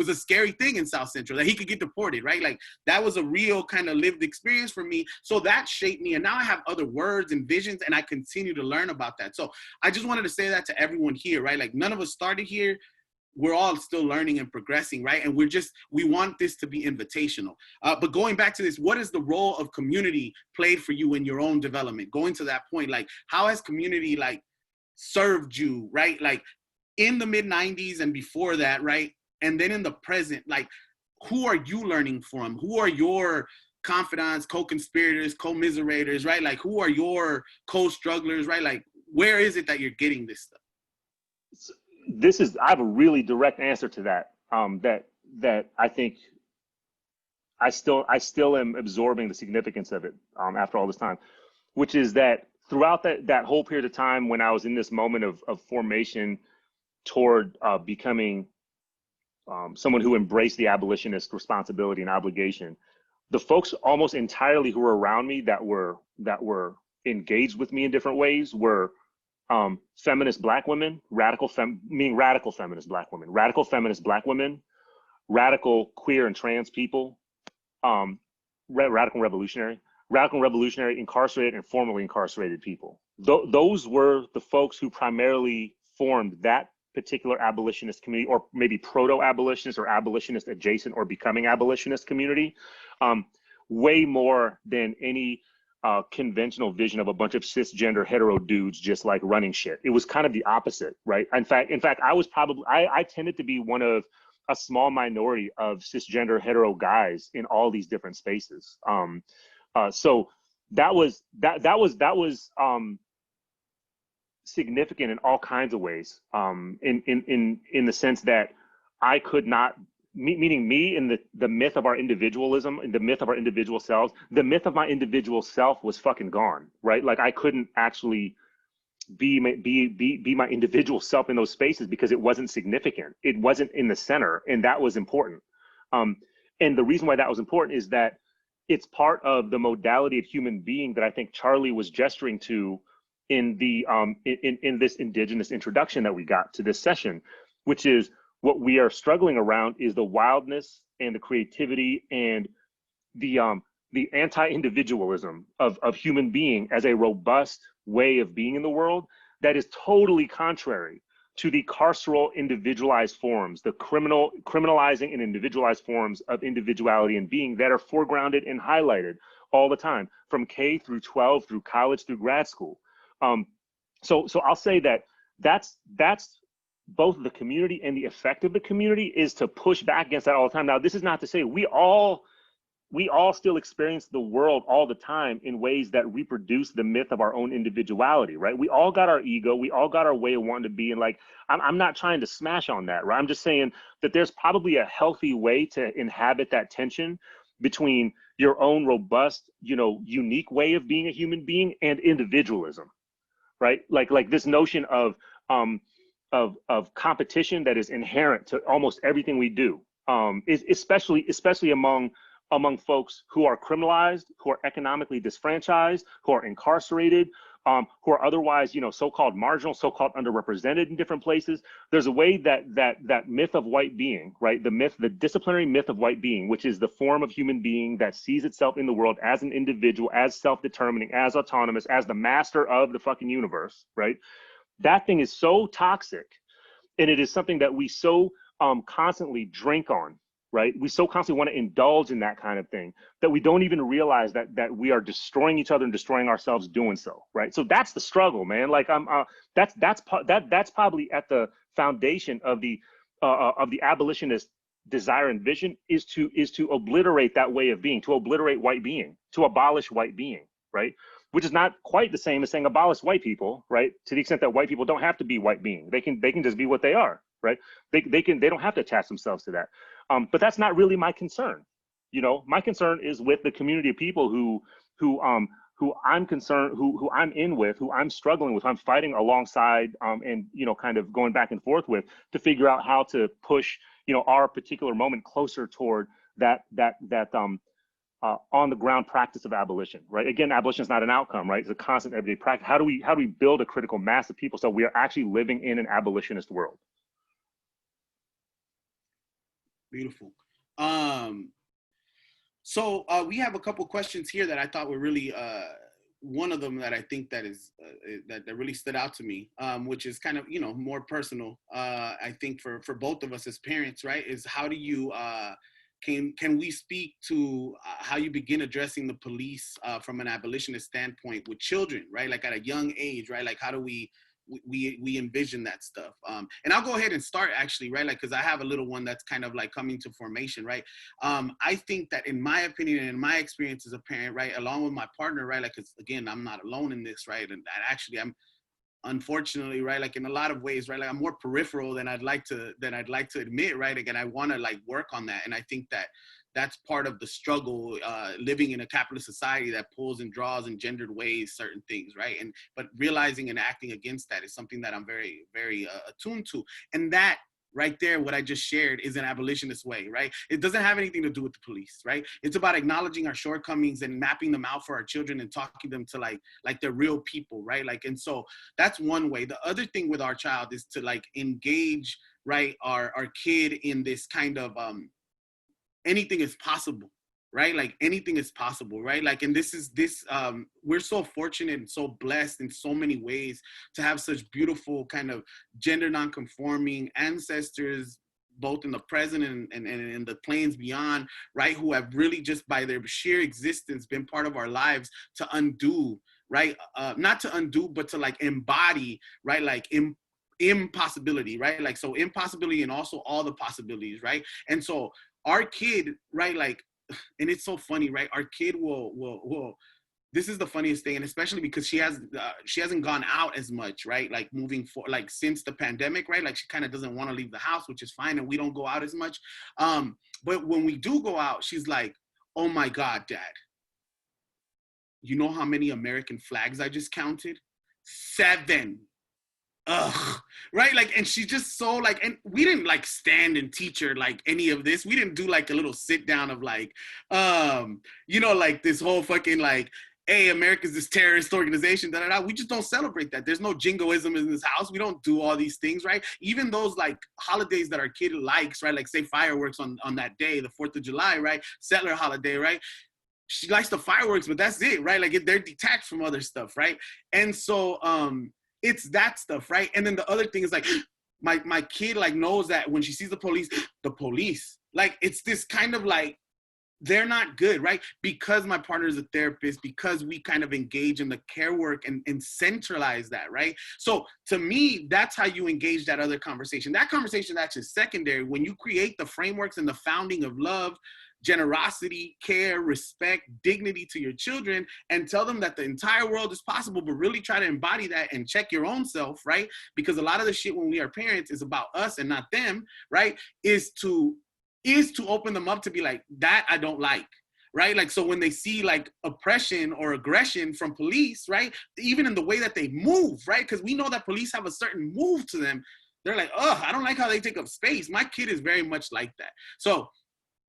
a scary thing in South Central that he could get deported, right? Like that was a real kind of lived experience for me. So that shaped me. And now I have other words and visions and I continue to learn about that. So I just wanted to say that to everyone here, right? Like none of us started here. We're all still learning and progressing, right? And we want this to be invitational. But going back to this, what is the role of community played for you in your own development? Going to that point, like how has community like served you, right? Like in the mid 90s and before that, right? And then in the present, like, who are you learning from? Who are your confidants, co-conspirators, commiserators, right? Like, who are your co-strugglers, right? Like, where is it that you're getting this stuff? I have a really direct answer to that, that I think I still am absorbing the significance of it after all this time, which is that throughout that whole period of time when I was in this moment of formation toward becoming someone who embraced the abolitionist responsibility and obligation, the folks almost entirely who were around me that were engaged with me in different ways were feminist Black women, radical feminist Black women, radical feminist Black women, radical queer and trans people, radical revolutionary, incarcerated and formerly incarcerated people. Those were the folks who primarily formed that particular abolitionist community, or maybe proto-abolitionist or abolitionist adjacent or becoming abolitionist community, way more than any conventional vision of a bunch of cisgender hetero dudes just like running shit. It was kind of the opposite, right? In fact, I tended to be one of a small minority of cisgender hetero guys in all these different spaces. So that was significant in all kinds of ways, in the sense that I could not, meaning me in the myth of our individualism, in the myth of our individual selves, the myth of my individual self was fucking gone, right? Like I couldn't actually be my individual self in those spaces because it wasn't significant. It wasn't in the center, and that was important. And the reason why that was important is that it's part of the modality of human being that I think Charlie was gesturing to in the in this indigenous introduction that we got to this session, which is what we are struggling around is the wildness and the creativity and the anti-individualism of human being as a robust way of being in the world that is totally contrary to the carceral individualized forms, the criminalizing and individualized forms of individuality and being that are foregrounded and highlighted all the time, from K through 12, through college, through grad school. So I'll say that's both the community and the effect of the community is to push back against that all the time. Now, this is not to say we all still experience the world all the time in ways that reproduce the myth of our own individuality, right? We all got our ego, we all got our way of wanting to be, and like, I'm not trying to smash on that, right? I'm just saying that there's probably a healthy way to inhabit that tension between your own robust, unique way of being a human being and individualism, right? Like this notion of competition that is inherent to almost everything we do, is especially among folks who are criminalized, who are economically disfranchised, who are incarcerated, who are otherwise, so-called marginal, so-called underrepresented in different places. There's a way that myth of white being, right? The disciplinary myth of white being, which is the form of human being that sees itself in the world as an individual, as self-determining, as autonomous, as the master of the fucking universe, right? That thing is so toxic, and it is something that we so constantly drink on, right? We so constantly want to indulge in that kind of thing that we don't even realize that we are destroying each other and destroying ourselves doing so, right? So that's the struggle, man. Like that's probably at the foundation of the abolitionist desire and vision is to obliterate that way of being, to obliterate white being, to abolish white being, right? Which is not quite the same as saying abolish white people, right? To the extent that white people don't have to be white being, they can just be what they are, right? They don't have to attach themselves to that. But that's not really my concern. My concern is with the community of people who I'm concerned, who I'm in with, who I'm struggling with, I'm fighting alongside, and kind of going back and forth with to figure out how to push, our particular moment closer toward that on the ground practice of abolition, right? Again, abolition is not an outcome, right? It's a constant everyday practice. How do we build a critical mass of people so we are actually living in an abolitionist world? Beautiful. So we have a couple questions here that I thought were really, one of them that I think that is that really stood out to me, which is kind of more personal. I think for both of us as parents, right? Is how do you can we speak to how you begin addressing the police from an abolitionist standpoint with children, right? Like at a young age, right? Like how do we envision that stuff? And I'll go ahead and start actually, right? Like, cause I have a little one that's kind of like coming to formation, right? I think that in my opinion and in my experience as a parent, right, along with my partner, right? Like, cause again, I'm not alone in this, right? And actually I'm, unfortunately, right, like in a lot of ways, right, like I'm more peripheral than I'd like to admit, right? Again, I want to like work on that, and I think that that's part of the struggle, living in a capitalist society that pulls and draws in gendered ways certain things, right? But realizing and acting against that is something that I'm very, very attuned to. And that right there, what I just shared, is an abolitionist way, right? It doesn't have anything to do with the police, right? It's about acknowledging our shortcomings and mapping them out for our children and talking them to like they're real people, right? Like, and so that's one way. The other thing with our child is to like engage, right, our kid in this kind of anything is possible, right? Like anything is possible, right? Like, and we're so fortunate and so blessed in so many ways to have such beautiful kind of gender non-conforming ancestors, both in the present and in the planes beyond, right? Who have really just by their sheer existence been part of our lives to undo, right? Not to undo, but to like embody, right? Like impossibility, right? Like, so impossibility and also all the possibilities, right? And so our kid, right, like, and it's so funny, right? Our kid will. This is the funniest thing, and especially because she hasn't gone out as much, right? Like moving forward, like since the pandemic, right? Like she kind of doesn't want to leave the house, which is fine, and we don't go out as much. But when we do go out, she's like, "Oh my God, Dad! You know how many American flags I just counted? 7." Ugh, right? Like, and she's just so like, and we didn't like stand and teach her like any of this. We didn't do like a little sit down of like, like this whole fucking like, hey, America's this terrorist organization, da da da. We just don't celebrate that. There's no jingoism in this house. We don't do all these things, right? Even those like holidays that our kid likes, right? Like say fireworks on that day, the 4th of July, right? Settler holiday, right? She likes the fireworks, but that's it, right? Like they're detached from other stuff, right? And so, it's that stuff, right? And then the other thing is like, my kid like knows that when she sees the police, like it's this kind of like, they're not good, right? Because my partner is a therapist, because we kind of engage in the care work and centralize that, right? So to me, that's how you engage that other conversation. That conversation is actually secondary. When you create the frameworks and the founding of love, generosity, care, respect, dignity to your children, and tell them that the entire world is possible, but really try to embody that and check your own self, right? Because a lot of the shit when we are parents is about us and not them, right? Is to open them up to be like, that I don't like, right? Like, so when they see like oppression or aggression from police, right? Even in the way that they move, right? Because we know that police have a certain move to them. They're like, oh, I don't like how they take up space. My kid is very much like that. So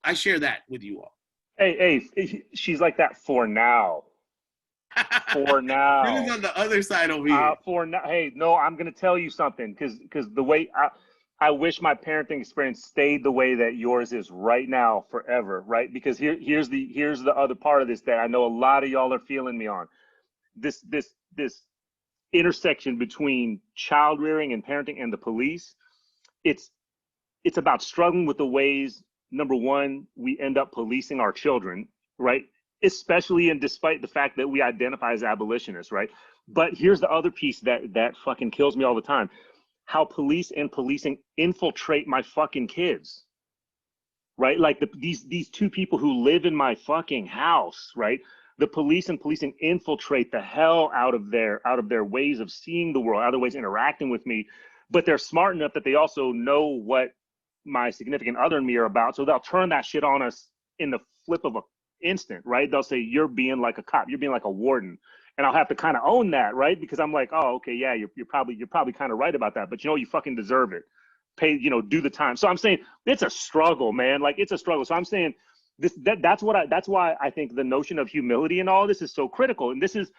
I share that with you all. Hey, she's like that for now. For now. It is on the other side over here. For now. Hey, no, I'm gonna tell you something, because the way I wish my parenting experience stayed the way that yours is right now forever, right? Because here's the other part of this that I know a lot of y'all are feeling me on. This intersection between child rearing and parenting and the police. It's about struggling with the ways, number one, we end up policing our children, right? Especially and despite the fact that we identify as abolitionists, right? But here's the other piece that fucking kills me all the time. How police and policing infiltrate my fucking kids, right? Like these two people who live in my fucking house, right? The police and policing infiltrate the hell out of their ways of seeing the world, out of their ways of interacting with me. But they're smart enough that they also know what my significant other and me are about. So they'll turn that shit on us in the flip of an instant, right? They'll say, you're being like a cop, you're being like a warden. And I'll have to kind of own that, right? Because I'm like, oh, okay, yeah, you're probably kind of right about that. But you fucking deserve it. Pay, do the time. So I'm saying it's a struggle, man. Like it's a struggle. So I'm saying that's why I think the notion of humility and all this is so critical. And this is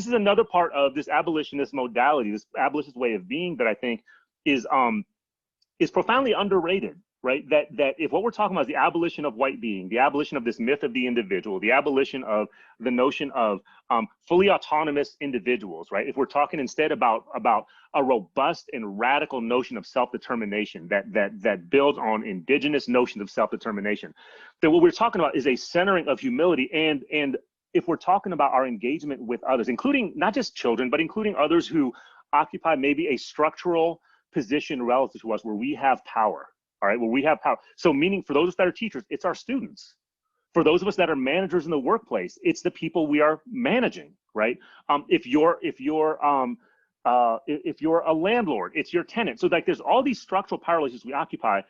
another part of this abolitionist modality, this abolitionist way of being that I think is profoundly underrated, right? That if what we're talking about is the abolition of white being, the abolition of this myth of the individual, the abolition of the notion of fully autonomous individuals, right? If we're talking instead about a robust and radical notion of self-determination that builds on indigenous notions of self-determination, then what we're talking about is a centering of humility. And if we're talking about our engagement with others, including not just children, but including others who occupy maybe a structural position relative to us where we have power, all right, where we have power. So meaning for those of us that are teachers, it's our students. For those of us that are managers in the workplace, it's the people we are managing, right? If you're a landlord, it's your tenant. So like there's all these structural power relations we occupy.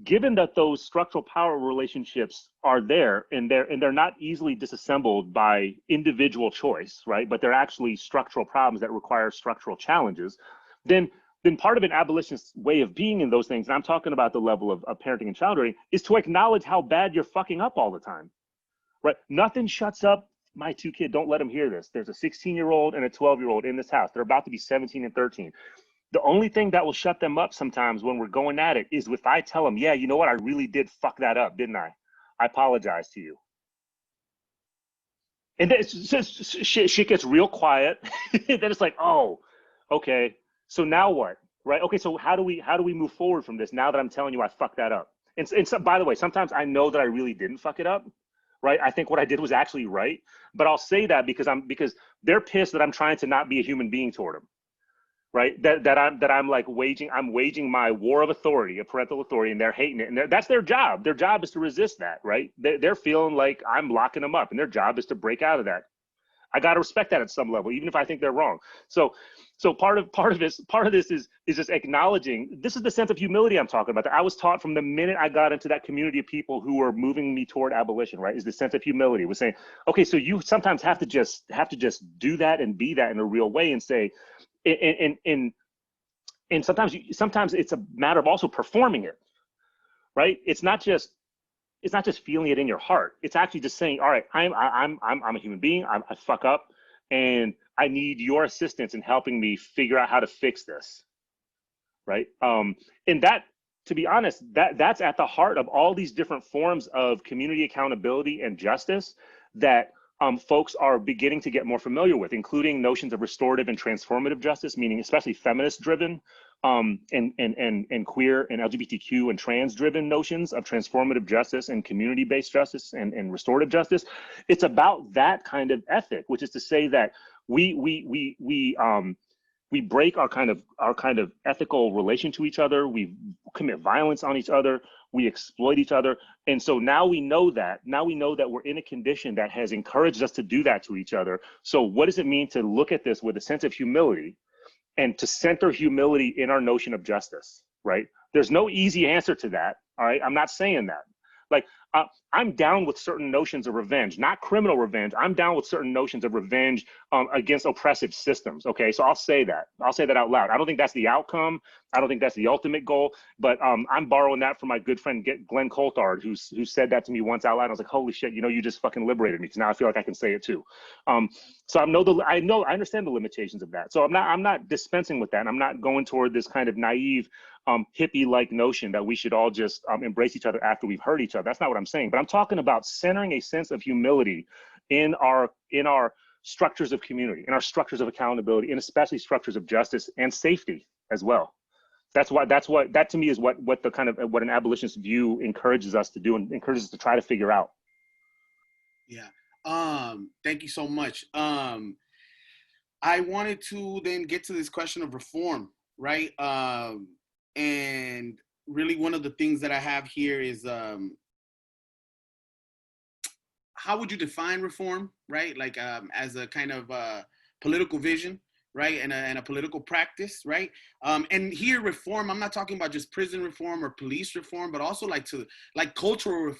given that those structural power relationships are there and they're not easily disassembled by individual choice, right? But they're actually structural problems that require structural challenges, then part of an abolitionist way of being in those things, and I'm talking about the level of parenting and child rearing, is to acknowledge how bad you're fucking up all the time, right? Nothing shuts up my two kids. Don't let them hear this. There's a 16-year-old and a 12-year-old in this house. They're about to be 17 and 13. The only thing that will shut them up sometimes when we're going at it is if I tell them, yeah, you know what? I really did fuck that up, didn't I? I apologize to you. And then it's just, shit gets real quiet. Then it's like, oh, okay. So now what? Right? Okay, so how do we move forward from this now that I'm telling you I fucked that up? And so, by the way, sometimes I know that I really didn't fuck it up. Right? I think what I did was actually right. But I'll say that because they're pissed that I'm trying to not be a human being toward them. Right? That I'm like waging my war of authority, of parental authority, and they're hating it. And that's their job. Their job is to resist that, right? They're feeling like I'm locking them up, and their job is to break out of that. I got to respect that at some level, even if I think they're wrong. So part of this is just acknowledging, this is the sense of humility I'm talking about. That I was taught from the minute I got into that community of people who were moving me toward abolition, right? Is the sense of humility. We're saying, okay, so you sometimes have to just do that and be that in a real way, and say, and sometimes it's a matter of also performing it, right? It's not just feeling it in your heart. It's actually just saying, all right, I'm a human being. I fuck up, and I need your assistance in helping me figure out how to fix this, right? And that, to be honest, that's at the heart of all these different forms of community accountability and justice that folks are beginning to get more familiar with, including notions of restorative and transformative justice, meaning especially feminist-driven and queer and LGBTQ and trans-driven notions of transformative justice and community-based justice and restorative justice. It's about that kind of ethic, which is to say that we break our kind of ethical relation to each other. We commit violence on each other. We exploit each other. And so now we know that we're in a condition that has encouraged us to do that to each other. So what does it mean to look at this with a sense of humility and to center humility in our notion of justice, right? There's no easy answer to that, all right? I'm not saying that. Like, I'm down with certain notions of revenge, not criminal revenge. I'm down with certain notions of revenge against oppressive systems, okay? So I'll say that out loud. I don't think that's the outcome. I don't think that's the ultimate goal, but I'm borrowing that from my good friend Glenn Coulthard, who said that to me once out loud. I was like, holy shit, you just fucking liberated me, because now I feel like I can say it too. So I understand the limitations of that. So I'm not dispensing with that. And I'm not going toward this kind of naive hippie-like notion that we should all just embrace each other after we've hurt each other. That's not what I'm saying. But I'm talking about centering a sense of humility in our structures of community, in our structures of accountability, and especially structures of justice and safety as well. That to me is what an abolitionist view encourages us to do and encourages us to try to figure out. Yeah. Thank you so much. I wanted to then get to this question of reform, right? And really one of the things that I have here is, how would you define reform, right? Like as a kind of political vision, right? And a political practice, right? And here reform, I'm not talking about just prison reform or police reform, but also like cultural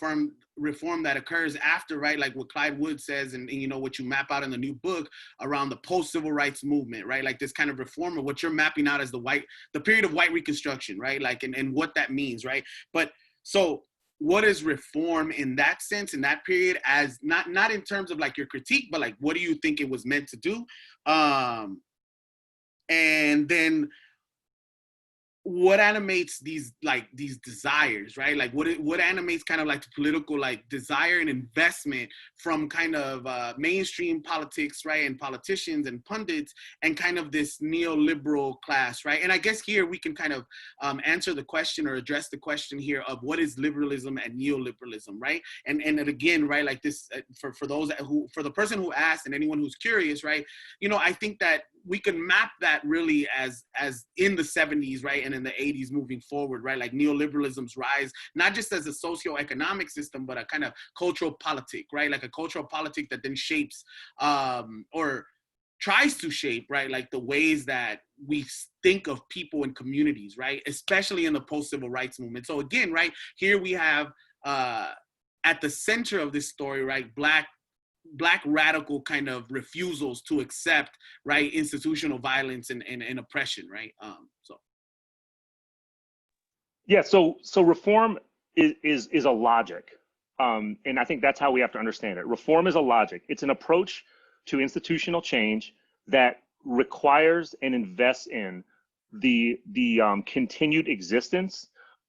reform that occurs after, right? Like what Clyde Wood says, and what you map out in the new book around the post-civil rights movement, right? Like this kind of reform of what you're mapping out as the period of white reconstruction, right? Like, and what that means, right? But so what is reform in that sense, in that period, as not in terms of like your critique, but like, what do you think it was meant to do? And then what animates these desires, right? Like what animates kind of like the political like desire and investment from kind of mainstream politics, right? And politicians and pundits and kind of this neoliberal class, right? And I guess here we can kind of answer the question or address the question here of what is liberalism and neoliberalism, right? And again, right, like this, for the person who asked and anyone who's curious, right? I think that we can map that really as in the 70s, right? And in the 80s moving forward, right? Like neoliberalism's rise, not just as a socioeconomic system, but a kind of cultural politic, right? Like a cultural politic that then shapes or tries to shape, right? Like the ways that we think of people and communities, right? Especially in the post-civil rights movement. So again, right, here we have at the center of this story, right, black radical kind of refusals to accept, right, institutional violence and oppression, right? Yeah, so reform is a logic. And I think that's how we have to understand it. Reform is a logic. It's an approach to institutional change that requires and invests in the continued existence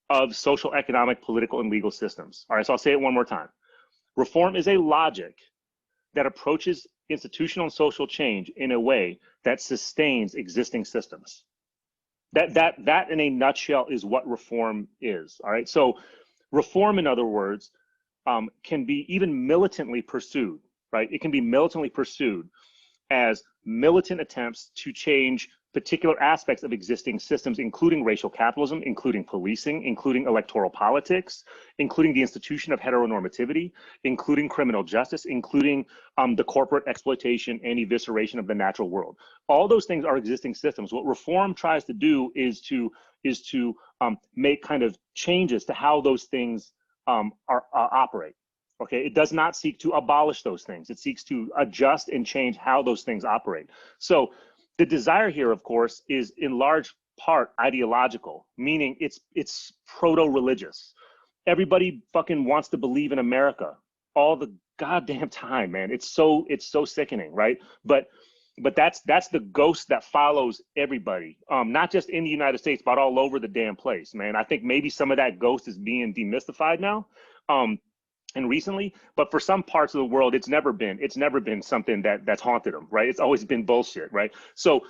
of social, economic, political, and legal systems. All right, so I'll say it one more time. Reform is a logic that approaches institutional and social change in a way that sustains existing systems. That in a nutshell is what reform is. All right, so reform, in other words, can be even militantly pursued, right? It can be militantly pursued as militant attempts to change particular aspects of existing systems, including racial capitalism, including policing, including electoral politics, including the institution of heteronormativity, including criminal justice, including the corporate exploitation and evisceration of the natural world. All those things are existing systems. What reform tries to do is to make kind of changes to how those things operate. Okay, it does not seek to abolish those things. It seeks to adjust and change how those things operate. So the desire here, of course, is in large part ideological, meaning it's proto-religious. Everybody fucking wants to believe in America all the goddamn time, man. It's so sickening, right? But that's the ghost that follows everybody, not just in the United States, but all over the damn place, man. I think maybe some of that ghost is being demystified now. And recently, but for some parts of the world, it's never been something that's haunted them, right? It's always been bullshit, right? So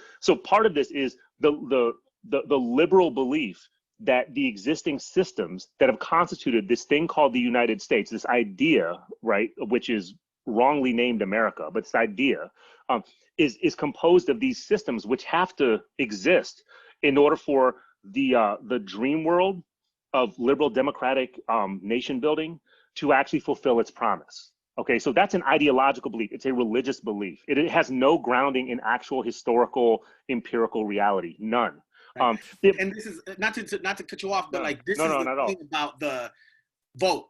part of this is the liberal belief that the existing systems that have constituted this thing called the United States, this idea, right, which is wrongly named America, but this idea is composed of these systems which have to exist in order for the dream world of liberal democratic nation building to actually fulfill its promise. Okay, so that's an ideological belief. It's a religious belief. It has no grounding in actual historical empirical reality, none. And this is not to cut you off, but like this is the thing about the vote,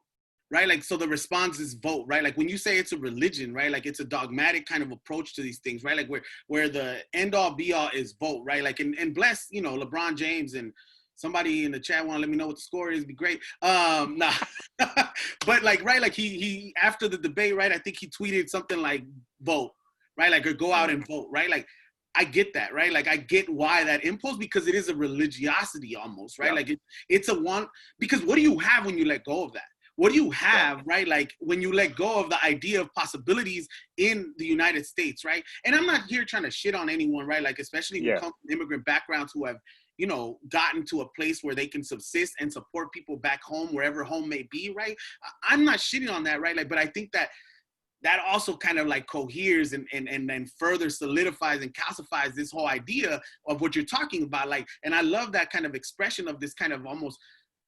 right? Like, so the response is vote, right? Like when you say it's a religion, right? Like it's a dogmatic kind of approach to these things, right? Like where the end all be all is vote, right? Like and bless, you know, LeBron James, and somebody in the chat want to let me know what the score is, be great. Nah. But like, right, like he after the debate, right, I think he tweeted something like vote, right? Like, or go out and vote, right? Like, I get that, right? Like, I get why that impulse, because it is a religiosity almost, right? Yeah. Like it's a one, because what do you have when you let go of that? What do you have, right? Like when you let go of the idea of possibilities in the United States, right? And I'm not here trying to shit on anyone, right? Like, especially who come from immigrant backgrounds who have, you know, gotten to a place where they can subsist and support people back home, wherever home may be, right? I'm not shitting on that, right? Like, but I think that also kind of like coheres and then further solidifies and calcifies this whole idea of what you're talking about. Like, and I love that kind of expression of this kind of almost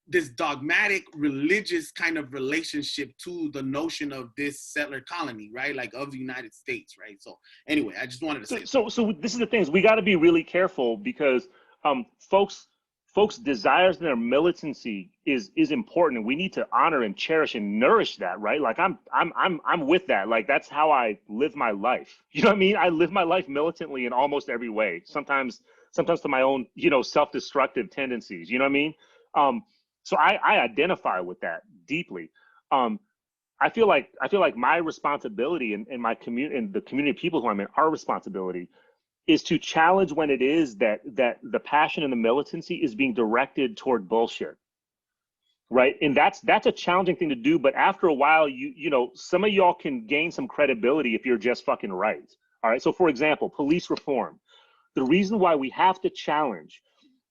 this dogmatic religious kind of relationship to the notion of this settler colony, right? Like of the United States, right? So anyway, I just wanted to say. So this is the thing, is we got to be really careful, because folks' desires and their militancy is important, and we need to honor and cherish and nourish that, right? Like I'm with that. Like that's how I live my life. You know what I mean? I live my life militantly in almost every way. Sometimes to my own, you know, self-destructive tendencies. You know what I mean? So I identify with that deeply. I feel like my responsibility and my community and the community of people who I'm in, our responsibility is to challenge when it is that the passion and the militancy is being directed toward bullshit, right? And that's a challenging thing to do. But after a while, you know, some of y'all can gain some credibility if you're just fucking right. All right. So for example, police reform. The reason why we have to challenge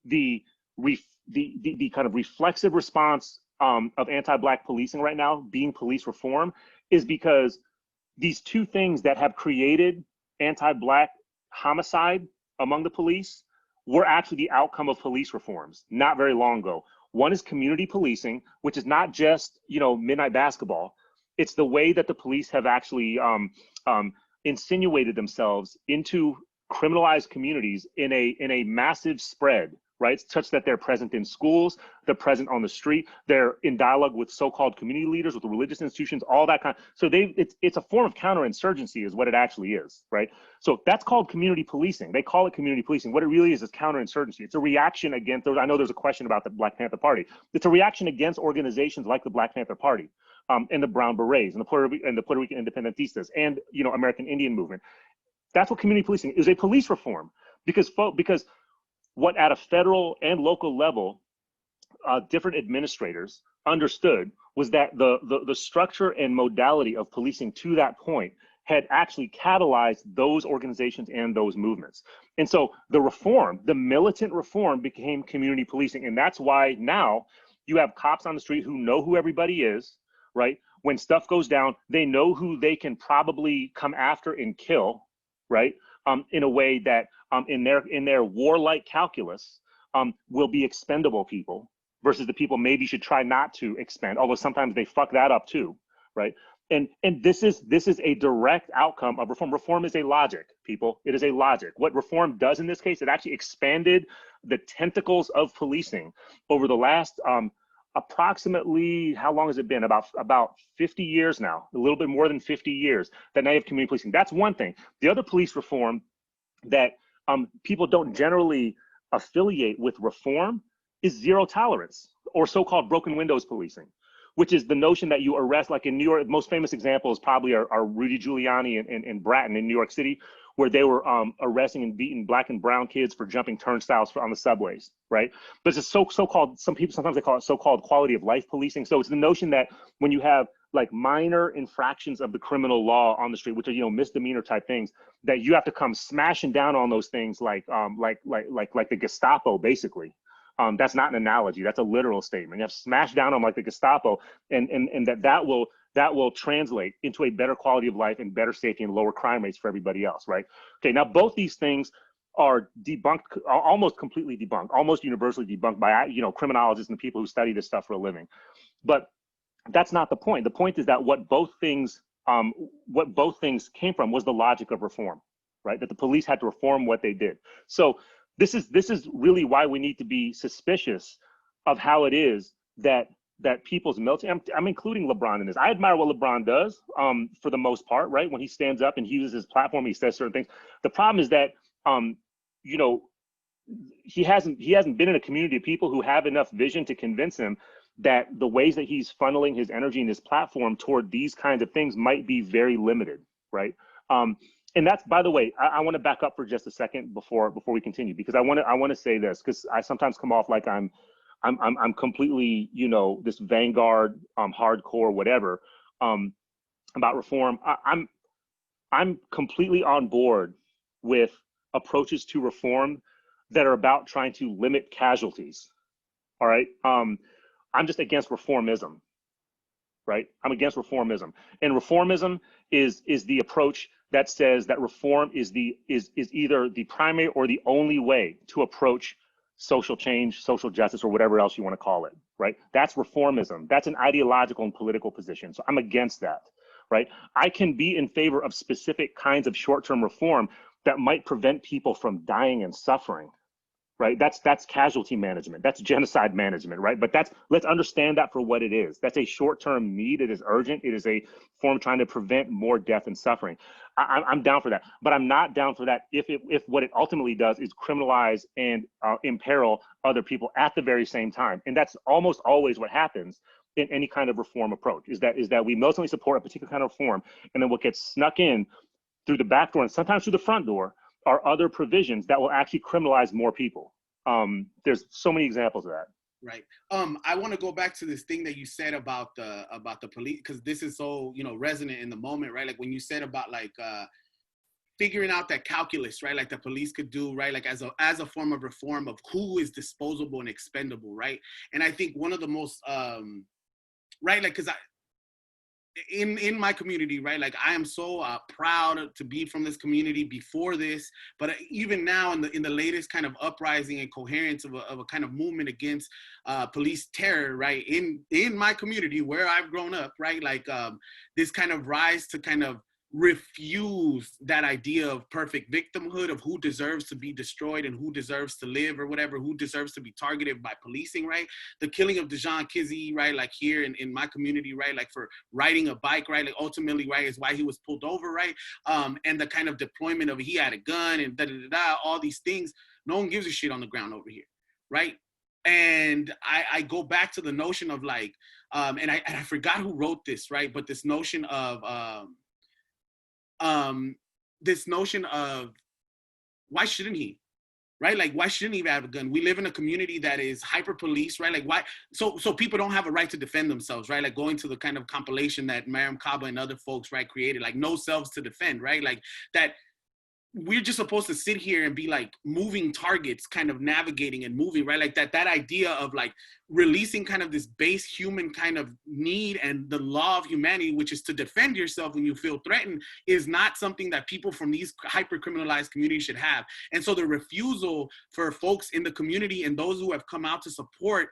the kind of reflexive response of anti-Black policing right now being police reform is because these two things that have created anti-Black homicide among the police were actually the outcome of police reforms not very long ago. One is community policing, which is not just, you know, midnight basketball. It's the way that the police have actually insinuated themselves into criminalize communities in a massive spread, right? Such that they're present in schools, they're present on the street, they're in dialogue with so-called community leaders, with the religious institutions, all that kind. So it's a form of counterinsurgency is what it actually is, right? So that's called community policing. They call it community policing. What it really is counterinsurgency. It's a reaction against, I know there's a question about the Black Panther Party. It's a reaction against organizations like the Black Panther Party, and the Brown Berets, and the Puerto Rican Independentistas, and, you know, American Indian movement. That's what community policing is, a police reform, because what at a federal and local level, different administrators understood was that the structure and modality of policing to that point had actually catalyzed those organizations and those movements. And so the reform, the militant reform, became community policing. And that's why now you have cops on the street who know who everybody is, right? When stuff goes down, they know who they can probably come after and kill, right? In a way that in their warlike calculus will be expendable people versus the people maybe should try not to expend, although sometimes they fuck that up too, right? And this is a direct outcome of reform. Reform is a logic, people. It is a logic. What reform does in this case, it actually expanded the tentacles of policing over the last approximately, how long has it been? About 50 years now, a little bit more than 50 years that now you have community policing. That's one thing. The other police reform that people don't generally affiliate with reform is zero tolerance, or so-called broken windows policing, which is the notion that you arrest, like in New York, most famous examples probably are Rudy Giuliani and Bratton in New York City, where they were arresting and beating Black and brown kids for jumping turnstiles on the subways, right? But it's a so-called, some people, sometimes they call it so-called quality of life policing. So it's the notion that when you have like minor infractions of the criminal law on the street, which are, you know, misdemeanor type things, that you have to come smashing down on those things like the Gestapo, basically. That's not an analogy, that's a literal statement. You have to smash down on like the Gestapo, and that will translate into a better quality of life and better safety and lower crime rates for everybody else, right? Okay, now both these things are debunked, almost completely debunked, almost universally debunked by, you know, criminologists and the people who study this stuff for a living. But that's not the point. The point is that what both things came from was the logic of reform, right? That the police had to reform what they did. So this is really why we need to be suspicious of how it is that people's military, I'm including LeBron in this. I admire what LeBron does for the most part, right? When he stands up and he uses his platform, he says certain things. The problem is that, you know, he hasn't been in a community of people who have enough vision to convince him that the ways that he's funneling his energy and his platform toward these kinds of things might be very limited, right? And that's, by the way, I want to back up for just a second before we continue, because I want to say this, because I sometimes come off like I'm completely, you know, this vanguard, hardcore, whatever, about reform. I'm completely on board with approaches to reform that are about trying to limit casualties. All right. I'm just against reformism, right? I'm against reformism, and reformism is the approach that says that reform is either the primary or the only way to approach social change, social justice, or whatever else you want to call it, right? That's reformism. That's an ideological and political position. So I'm against that, right? I can be in favor of specific kinds of short-term reform that might prevent people from dying and suffering, right? That's casualty management. That's genocide management, right? But let's understand that for what it is. That's a short-term need. It is urgent. It is a form of trying to prevent more death and suffering. I'm down for that, but I'm not down for that if what it ultimately does is criminalize and imperil other people at the very same time. And that's almost always what happens in any kind of reform approach, is that we militantly support a particular kind of reform, and then what gets snuck in through the back door and sometimes through the front door are other provisions that will actually criminalize more people. There's so many examples of that. Right. I want to go back to this thing that you said about the police, because this is so, you know, resonant in the moment, right? Like when you said about like figuring out that calculus, right? Like the police could do, right? Like as a form of reform of who is disposable and expendable, right? And I think one of the most right, like, because in my community, right, like I am so proud to be from this community before this, but even now in the latest kind of uprising and coherence of a kind of movement against police terror, right, in my community where I've grown up, right, like this kind of rise to kind of refuse that idea of perfect victimhood, of who deserves to be destroyed and who deserves to live or whatever, who deserves to be targeted by policing, right? The killing of Dejan Kizzy, right, like here in my community, right, like for riding a bike, right, like ultimately, right, is why he was pulled over, right? And the kind of deployment of he had a gun and da-da-da-da, all these things. No one gives a shit on the ground over here, right? And I go back to the notion of like, and I forgot who wrote this, right? But this notion of why shouldn't he, right? Like, why shouldn't he have a gun? We live in a community that is hyper police, right? Like, why? So people don't have a right to defend themselves, right? Like going to the kind of compilation that Mariam Kaba and other folks, right, created, like no selves to defend, right? Like that. We're just supposed to sit here and be like moving targets, kind of navigating and moving, right? Like that idea of like releasing kind of this base human kind of need and the law of humanity, which is to defend yourself when you feel threatened, is not something that people from these hyper criminalized communities should have. And so the refusal for folks in the community and those who have come out to support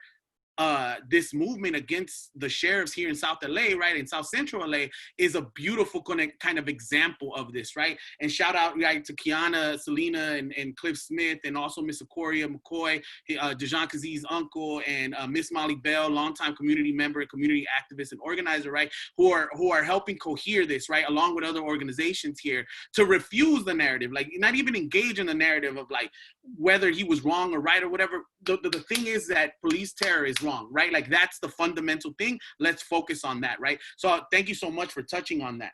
this movement against the sheriffs here in South LA, right, in South Central LA, is a beautiful kind of example of this, right? And shout out, right, to Kiana, Selena, and Cliff Smith, and also Miss Aquaria McCoy, Dejan Kaziz's uncle, and Miss Molly Bell, longtime community member, community activist, and organizer, right, who are helping cohere this, right, along with other organizations here, to refuse the narrative, like not even engage in the narrative of like whether he was wrong or right or whatever. The thing is that police terror is wrong, right? Like that's the fundamental thing. Let's focus on that, right? So thank you so much for touching on that.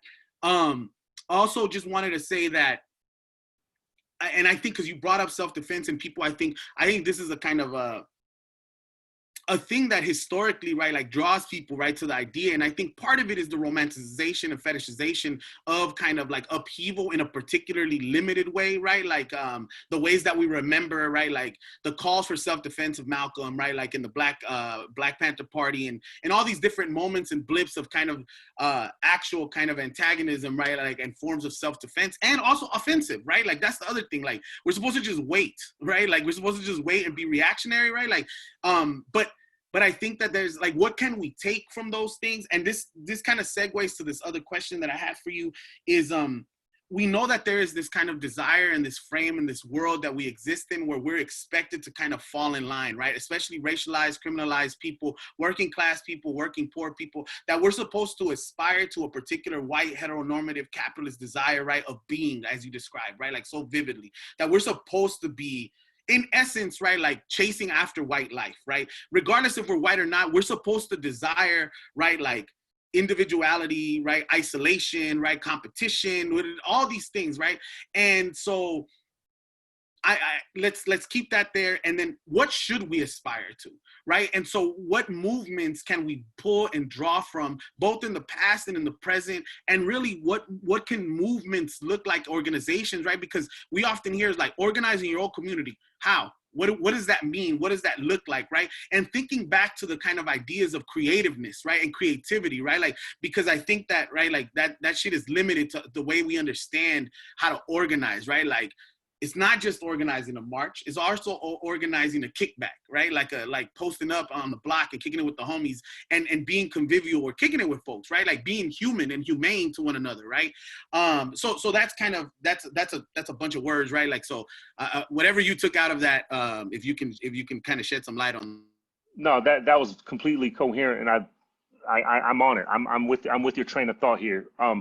Also just wanted to say that, and I think because you brought up self-defense and people, I think this is a kind of a thing that historically, right, like draws people, right, to the idea. And I think part of it is the romanticization and fetishization of kind of like upheaval in a particularly limited way, right? Like the ways that we remember, right, like the calls for self-defense of Malcolm, right, like in the Black Panther Party and all these different moments and blips of kind of actual kind of antagonism, right, like and forms of self-defense and also offensive, right? Like that's the other thing, like we're supposed to just wait, right? Like we're supposed to just wait and be reactionary, right? Like, but I think that there's like, what can we take from those things? And this kind of segues to this other question that I had for you is, we know that there is this kind of desire and this frame in this world that we exist in where we're expected to kind of fall in line, right? Especially racialized, criminalized people, working class people, working poor people, that we're supposed to aspire to a particular white heteronormative capitalist desire, right, of being, as you described, right, like so vividly, that we're supposed to be, in essence, right, like chasing after white life, right? Regardless if we're white or not, we're supposed to desire, right, like individuality, right, isolation, right, competition, all these things, right? And so let's keep that there. And then what should we aspire to, right? And so what movements can we pull and draw from both in the past and in the present? And really what can movements look like, organizations, right? Because we often hear is like organizing your own community. How? What does that mean? What does that look like, right? And thinking back to the kind of ideas of creativeness, right? And creativity, right? Like, because I think that, right, like that shit is limited to the way we understand how to organize, right? Like, it's not just organizing a march, it's also organizing a kickback, right? Like posting up on the block and kicking it with the homies and being convivial or kicking it with folks, right? Like being human and humane to one another, right? So that's kind of, that's a bunch of words, right? Like, so whatever you took out of that, if you can kind of shed some light on. No, that was completely coherent, and I'm on it. I'm with your train of thought here. I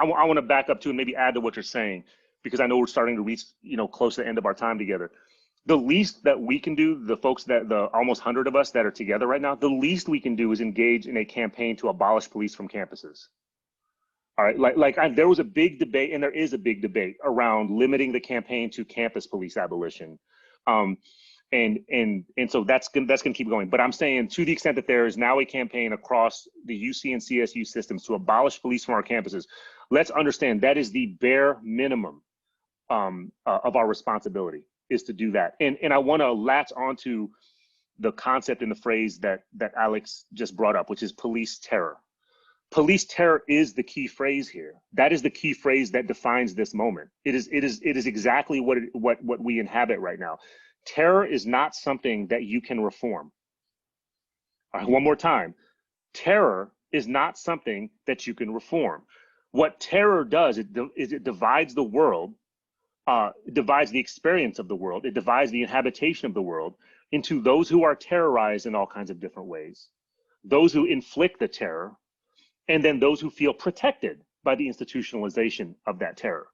want to back up to and maybe add to what you're saying, because I know we're starting to reach, close to the end of our time together. The least that we can do, the almost 100 of us that are together right now, the least we can do is engage in a campaign to abolish police from campuses. All right, there was a big debate, and there is a big debate around limiting the campaign to campus police abolition. And so that's gonna keep going. But I'm saying, to the extent that there is now a campaign across the UC and CSU systems to abolish police from our campuses, let's understand that is the bare minimum of our responsibility, is to do that. And I want to latch onto the concept and the phrase that Alex just brought up, which is police terror. Police terror is the key phrase here. That is the key phrase that defines this moment. It is exactly what we inhabit right now. Terror is not something that you can reform. All right, one more time. Terror is not something that you can reform. What terror does is it divides the world, it divides the experience of the world, it divides the inhabitation of the world into those who are terrorized in all kinds of different ways, those who inflict the terror, and then those who feel protected by the institutionalization of that terror.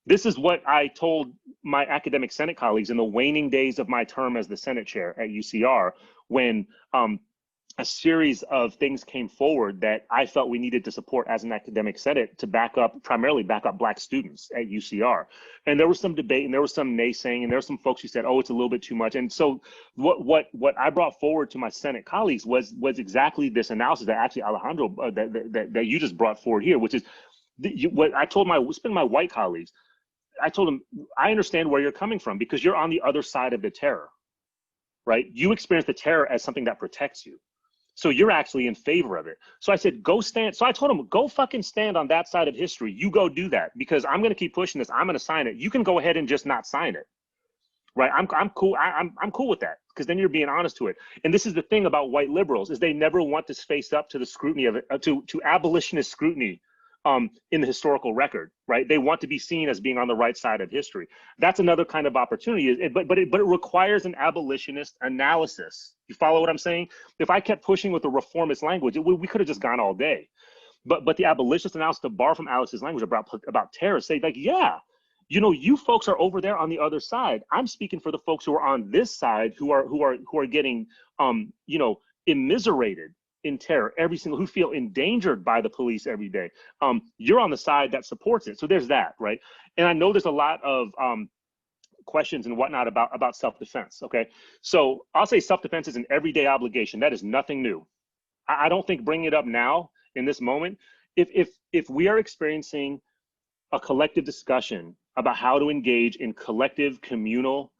This is what I told my academic Senate colleagues in the waning days of my term as the Senate chair at UCR, when a series of things came forward that I felt we needed to support as an academic Senate to primarily back up Black students at UCR. And there was some debate and there was some naysaying and there were some folks who said, oh, it's a little bit too much. And so what I brought forward to my Senate colleagues was exactly this analysis that actually Alejandro, that you just brought forward here, which is what I told my white colleagues. I told them, I understand where you're coming from because you're on the other side of the terror, right? You experience the terror as something that protects you. So you're actually in favor of it. So I said, go stand. So I told him, go fucking stand on that side of history. You go do that because I'm going to keep pushing this. I'm going to sign it. You can go ahead and just not sign it. Right. I'm cool. I'm cool with that because then you're being honest to it. And this is the thing about white liberals is they never want to face up to the scrutiny of it, to abolitionist scrutiny in the historical record. Right. They want to be seen as being on the right side of history. That's another kind of opportunity. But it requires an abolitionist analysis. You follow what I'm saying? If I kept pushing with the reformist language, we could have just gone all day. But the abolitionist analysis, to borrow from Alex's language about terror, say like, yeah, you know, you folks are over there on the other side. I'm speaking for the folks who are on this side who are getting you know, immiserated in terror, who feel endangered by the police every day. You're on the side that supports it. So there's that, right? And I know there's a lot of questions and whatnot about self-defense, okay? So I'll say self-defense is an everyday obligation. That is nothing new. I don't think bringing it up now in this moment, if we are experiencing a collective discussion about how to engage in collective, communal,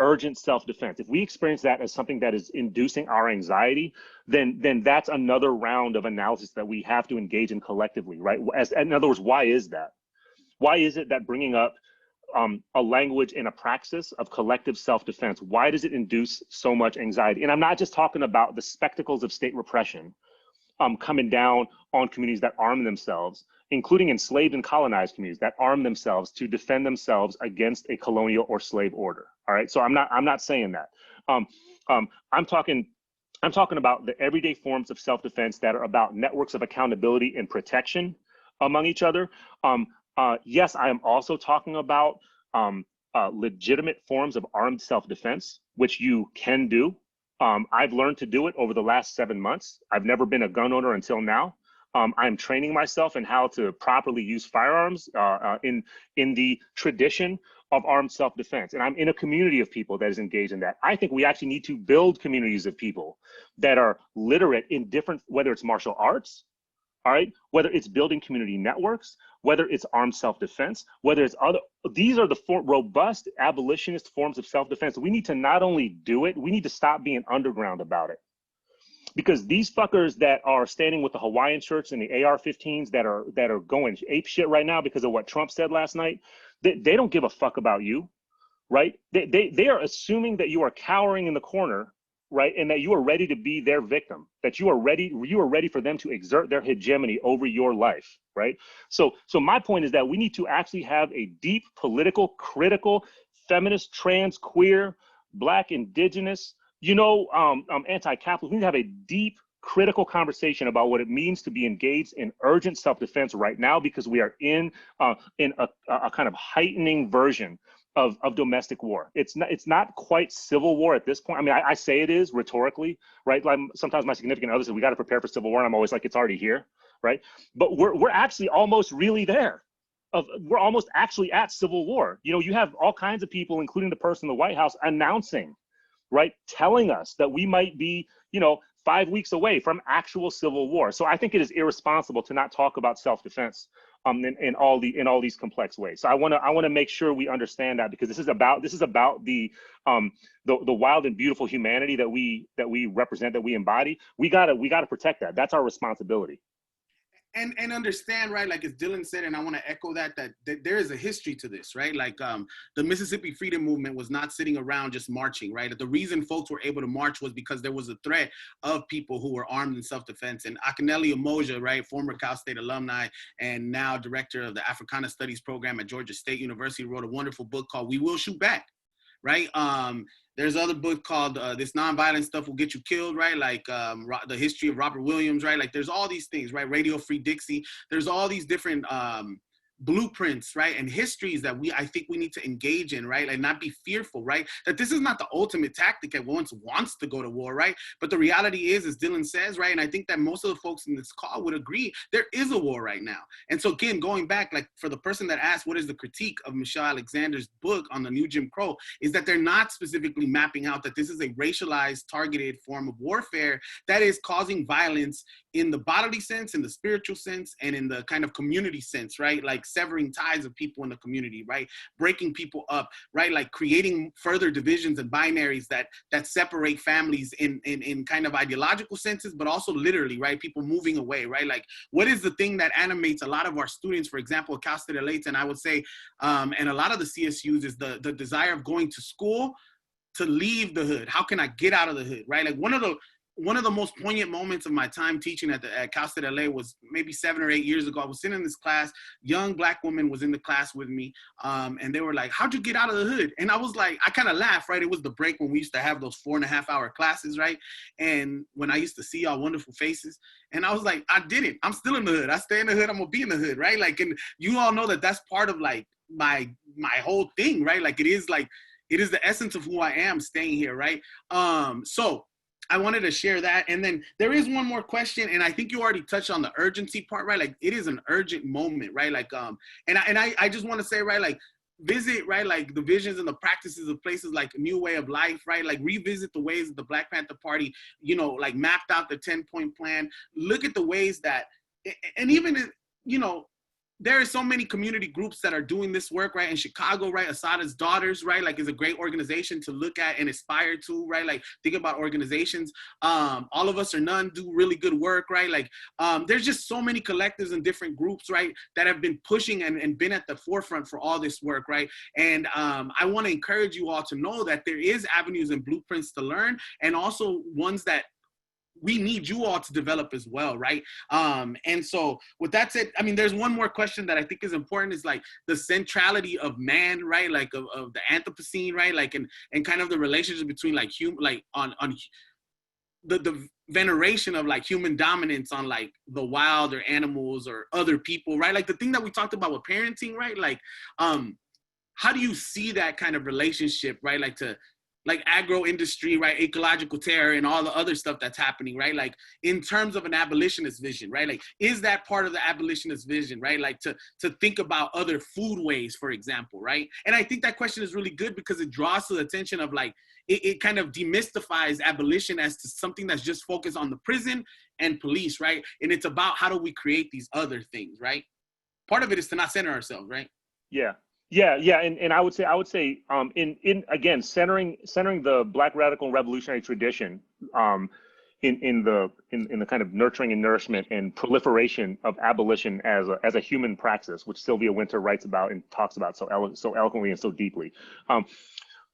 urgent self-defense, if we experience that as something that is inducing our anxiety, then that's another round of analysis that we have to engage in collectively, right? In other words, why is that? Why is it that bringing up a language and a praxis of collective self-defense, why does it induce so much anxiety? And I'm not just talking about the spectacles of state repression coming down on communities that arm themselves, including enslaved and colonized communities that arm themselves to defend themselves against a colonial or slave order. All right, so I'm not saying that. I'm talking about the everyday forms of self-defense that are about networks of accountability and protection among each other. Yes, I am also talking about legitimate forms of armed self-defense, which you can do. I've learned to do it over the last 7 months. I've never been a gun owner until now. I'm training myself in how to properly use firearms in the tradition of armed self-defense. And I'm in a community of people that is engaged in that. I think we actually need to build communities of people that are literate in different, whether it's martial arts, all right, whether it's building community networks, whether it's armed self-defense, whether it's other, these are the robust abolitionist forms of self-defense. We need to not only do it, we need to stop being underground about it. Because these fuckers that are standing with the Hawaiian shirts and the AR-15s that are going ape shit right now because of what Trump said last night, they don't give a fuck about you, right? They are assuming that you are cowering in the corner, right? And that you are ready to be their victim, that you are ready for them to exert their hegemony over your life, right? So my point is that we need to actually have a deep political, critical, feminist, trans, queer, Black, indigenous, anti-capitalist. We need to have a deep, critical conversation about what it means to be engaged in urgent self-defense right now, because we are in a kind of heightening version of domestic war. It's not quite civil war at this point. I mean, I say it is rhetorically, right? Like sometimes my significant other says we got to prepare for civil war, and I'm always like, it's already here, right? But we're actually almost really there. We're almost actually at civil war. You know, you have all kinds of people, including the person in the White House, announcing, right, telling us that we might be, 5 weeks away from actual civil war. So I think it is irresponsible to not talk about self-defense in all these complex ways. So I want to make sure we understand that, because this is about the wild and beautiful humanity that we represent, that we embody. We gotta protect that. That's our responsibility. and understand, right, like as Dylan said, and I want to echo that there is a history to this, right? Like the Mississippi Freedom Movement was not sitting around just marching, right? The reason folks were able to march was because there was a threat of people who were armed in self-defense. And Akinele Umoja, right, former Cal State alumni and now director of the Africana Studies program at Georgia State University, wrote a wonderful book called We Will Shoot Back, right? There's other book called This Nonviolent Stuff Will Get You Killed, right? Like the history of Robert Williams, right? Like there's all these things, right? Radio Free Dixie. There's all these different blueprints, right? And histories that I think we need to engage in, right? And not be fearful, right? That this is not the ultimate tactic that wants to go to war, right? But the reality is, as Dylan says, right? And I think that most of the folks in this call would agree, there is a war right now. And so again, going back, like for the person that asked, what is the critique of Michelle Alexander's book on the new Jim Crow, is that they're not specifically mapping out that this is a racialized, targeted form of warfare that is causing violence in the bodily sense, in the spiritual sense, and in the kind of community sense, right? Like severing ties of people in the community, right? Breaking people up, right? Like creating further divisions and binaries that separate families in kind of ideological senses, but also literally, right? People moving away, right? Like what is the thing that animates a lot of our students, for example, Cal State Elites, and I would say, and a lot of the CSUs is the desire of going to school to leave the hood. How can I get out of the hood, right? Like one of the most poignant moments of my time teaching at Cal State LA was maybe 7 or 8 years ago. I was sitting in this class, young Black woman was in the class with me, and they were like, how'd you get out of the hood? And I was like, I kind of laughed, right? It was the break when we used to have those 4.5-hour classes, right? And when I used to see y'all wonderful faces, and I was like, I didn't. I'm still in the hood. I stay in the hood. I'm gonna be in the hood, right? Like, and you all know that that's part of like my whole thing, right? Like it is the essence of who I am staying here, right? So I wanted to share that. And then there is one more question, and I think you already touched on the urgency part, right? Like it is an urgent moment, right? Like, and I just want to say, right, like visit, right, like the visions and the practices of places like New Way of Life, right? Like revisit the ways that the Black Panther Party, you know, like mapped out the 10-point plan. Look at the ways that, and even, you know, there are so many community groups that are doing this work, right? In Chicago, right? Asada's Daughters, right? Like is a great organization to look at and aspire to, right? Like think about organizations. All of Us or None do really good work, right? Like there's just so many collectives and different groups, right? That have been pushing and been at the forefront for all this work, right? And I want to encourage you all to know that there is avenues and blueprints to learn, and also ones that we need you all to develop as well, right? And so with that said, I mean, there's one more question that I think is important, is like the centrality of man, right? Like of the Anthropocene, right? Like and kind of the relationship between like on the veneration of like human dominance on like the wild or animals or other people, right? Like the thing that we talked about with parenting, right? Like how do you see that kind of relationship, right? Like agro industry, right? Ecological terror and all the other stuff that's happening, right? Like in terms of an abolitionist vision, right? Like, is that part of the abolitionist vision, right? Like to think about other food ways, for example, right? And I think that question is really good because it draws to the attention of like, it kind of demystifies abolition as to something that's just focused on the prison and police, right? And it's about how do we create these other things, right? Part of it is to not center ourselves, right? Yeah. And I would say, in again, centering the Black radical and revolutionary tradition, in the kind of nurturing and nourishment and proliferation of abolition as a human praxis, which Sylvia Wynter writes about and talks about so eloquently and so deeply.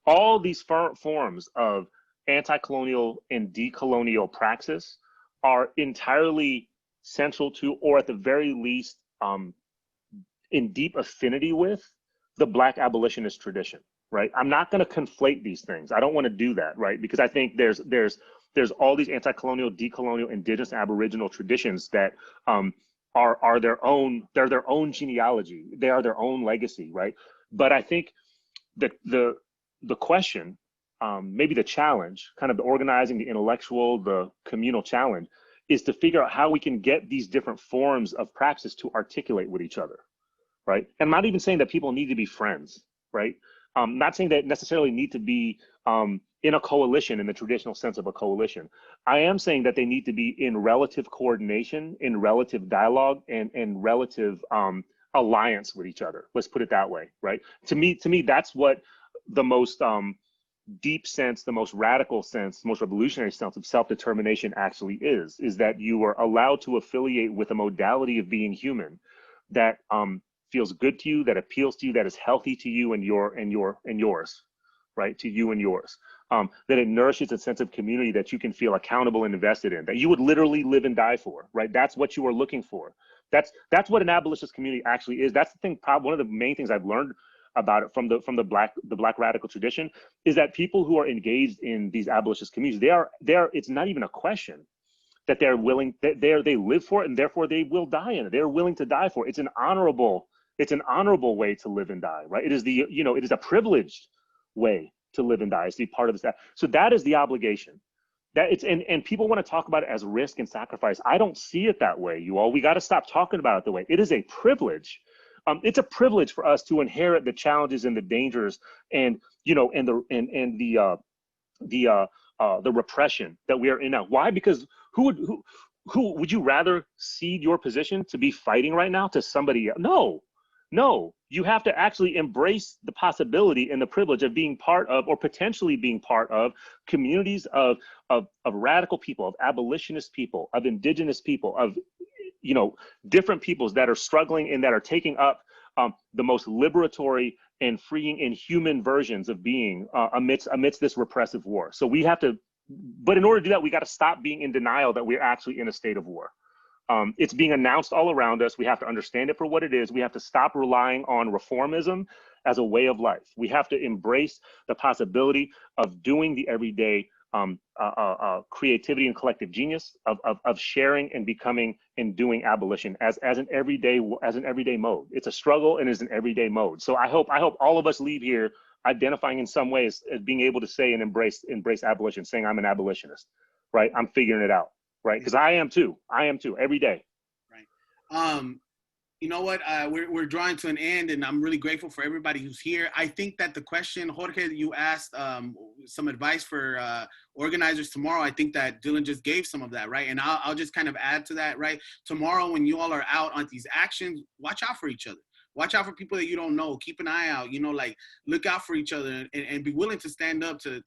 All these forms of anti-colonial and decolonial praxis are entirely central to, or at the very least, in deep affinity with, the Black abolitionist tradition, right? I'm not going to conflate these things. I don't want to do that, right? Because I think there's all these anti-colonial, decolonial, indigenous, aboriginal traditions that are their own. They're their own genealogy. They are their own legacy, right? But I think that the question, maybe the challenge, kind of the organizing, the intellectual, the communal challenge, is to figure out how we can get these different forms of praxis to articulate with each other. Right. And I'm not even saying that people need to be friends, right? Not saying that necessarily need to be in a coalition in the traditional sense of a coalition. I am saying that they need to be in relative coordination, in relative dialogue, and relative alliance with each other. Let's put it that way, right? To me, that's what the most deep sense, the most radical sense, most revolutionary sense of self-determination actually is that you are allowed to affiliate with a modality of being human that feels good to you, that appeals to you, that is healthy to you and yours, right? To you and yours. That it nourishes a sense of community that you can feel accountable and invested in, that you would literally live and die for, right? That's what you are looking for. That's what an abolitionist community actually is. That's the thing. Probably one of the main things I've learned about it from the black radical tradition is that people who are engaged in these abolitionist communities, they are. It's not even a question that they're willing, that they live for it and therefore they will die in it. They're willing to die for it. It's an honorable way to live and die, right? It is it is a privileged way to live and die, is to be part of this. So that is the obligation. That it's and people want to talk about it as risk and sacrifice. I don't see it that way, you all. We got to stop talking about it the way. It is a privilege. It's a privilege for us to inherit the challenges and the dangers and the repression that we are in now. Why? Because who would you rather cede your position to be fighting right now to somebody else? No, you have to actually embrace the possibility and the privilege of being part of, or potentially being part of, communities of radical people, of abolitionist people, of indigenous people, of different peoples that are struggling and that are taking up the most liberatory and freeing and human versions of being amidst this repressive war. So we have to, but in order to do that, we got to stop being in denial that we're actually in a state of war. It's being announced all around us. We have to understand it for what it is. We have to stop relying on reformism as a way of life. We have to embrace the possibility of doing the everyday creativity and collective genius of sharing and becoming and doing abolition as an everyday mode. It's a struggle and is an everyday mode. So I hope all of us leave here identifying in some ways as being able to say and embrace abolition, saying I'm an abolitionist, right? I'm figuring it out, right? Because I am too every day. Right. You know what? We're drawing to an end, and I'm really grateful for everybody who's here. I think that the question, Jorge, you asked some advice for organizers tomorrow. I think that Dylan just gave some of that, right? And I'll just kind of add to that, right? Tomorrow, when you all are out on these actions, watch out for each other. Watch out for people that you don't know. Keep an eye out, like look out for each other and be willing to stand up to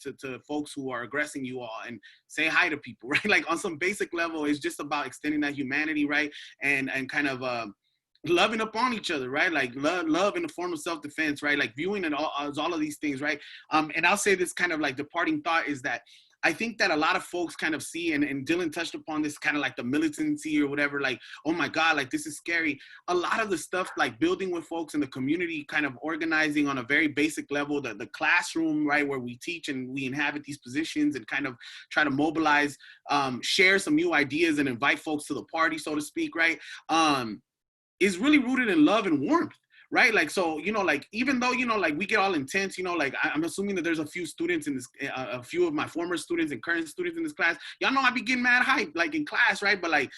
folks who are aggressing you all and say hi to people, right? Like on some basic level, it's just about extending that humanity, right? And kind of loving upon each other, right? Like love in the form of self-defense, right? Like viewing it all as all of these things, right? And I'll say this kind of like departing thought is that I think that a lot of folks kind of see, and Dylan touched upon this, kind of like the militancy or whatever, like, oh my God, like this is scary. A lot of the stuff like building with folks in the community, kind of organizing on a very basic level, the classroom, right, where we teach and we inhabit these positions and kind of try to mobilize, share some new ideas and invite folks to the party, so to speak, right, is really rooted in love and warmth. Right, like, so, like, even though, like, we get all intense, like, I'm assuming that there's a few students in this, a few of my former students and current students in this class, y'all know I be getting mad hype, like, in class, right, but, like,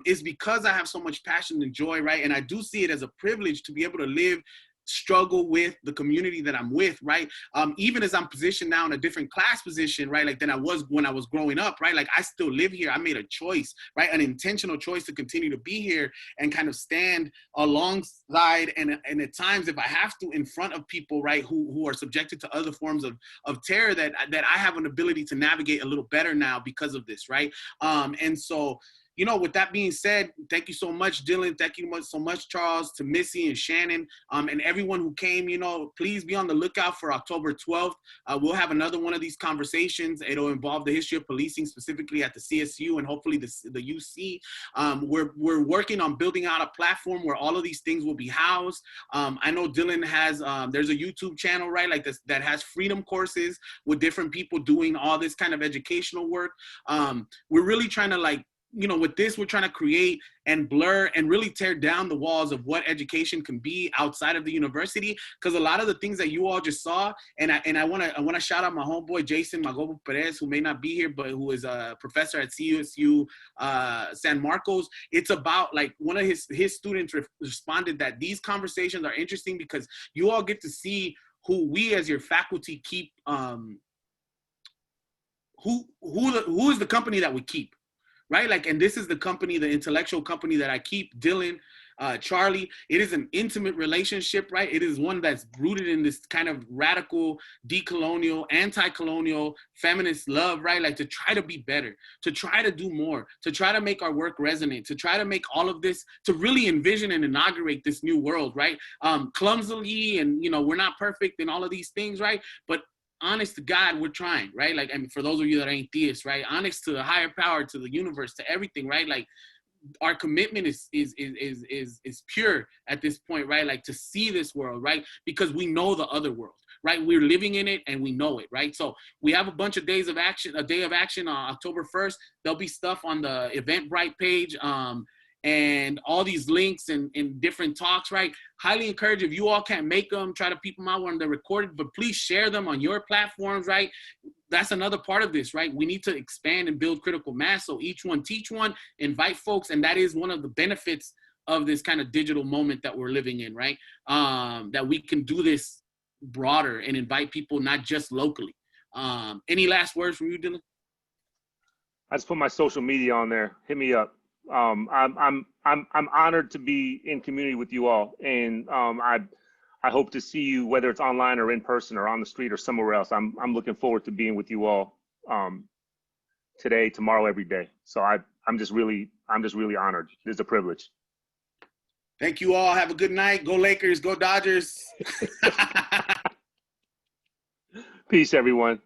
it's because I have so much passion and joy, right, and I do see it as a privilege to be able to struggle with the community that I'm with, right? Even as I'm positioned now in a different class position, right? Like than I was when I was growing up, right? Like I still live here. I made a choice, right? An intentional choice to continue to be here and kind of stand alongside and at times if I have to in front of people, right, who are subjected to other forms of terror that I have an ability to navigate a little better now because of this, right? And so, with that being said, thank you so much, Dylan. Thank you so much, Charles, to Missy and Shannon, and everyone who came. Please be on the lookout for October 12th. We'll have another one of these conversations. It'll involve the history of policing, specifically at the CSU and hopefully the UC. We're working on building out a platform where all of these things will be housed. I know Dylan has, there's a YouTube channel, right, like this, that has freedom courses with different people doing all this kind of educational work. We're really trying to with this, we're trying to create and blur and really tear down the walls of what education can be outside of the university. Because a lot of the things that you all just saw, and I want to shout out my homeboy Jason Magobo Perez, who may not be here, but who is a professor at CSU San Marcos. It's about like one of his students responded that these conversations are interesting because you all get to see who we as your faculty keep. Who is the company that we keep. Right, like, and this is the company, the intellectual company that I keep. Dylan, Charlie. It is an intimate relationship, right? It is one that's rooted in this kind of radical, decolonial, anti-colonial, feminist love, right? Like to try to be better, to try to do more, to try to make our work resonate, to try to make all of this, to really envision and inaugurate this new world, right? Clumsily, and we're not perfect and all of these things, right? But honest to God, we're trying, right? Like, I mean, for those of you that ain't theists, right? Honest to the higher power, to the universe, to everything, right? Like, our commitment is pure at this point, right? Like to see this world, right? Because we know the other world, right? We're living in it and we know it, right? So we have a bunch of days of action, a day of action on October 1st. There'll be stuff on the Eventbrite page, and all these links and different talks, right? Highly encourage, if you all can't make them, try to peep them out when they're recorded, but please share them on your platforms, right? That's another part of this, right? We need to expand and build critical mass. So each one teach one, invite folks. And that is one of the benefits of this kind of digital moment that we're living in, right? That we can do this broader and invite people, not just locally. Any last words from you, Dylan? I just put my social media on there. Hit me up. I'm honored to be in community with you all. And I hope to see you, whether it's online or in person or on the street or somewhere else. I'm looking forward to being with you all today, tomorrow, every day. So I'm just really honored. It's a privilege. Thank you all. Have a good night. Go Lakers, go Dodgers. Peace, everyone.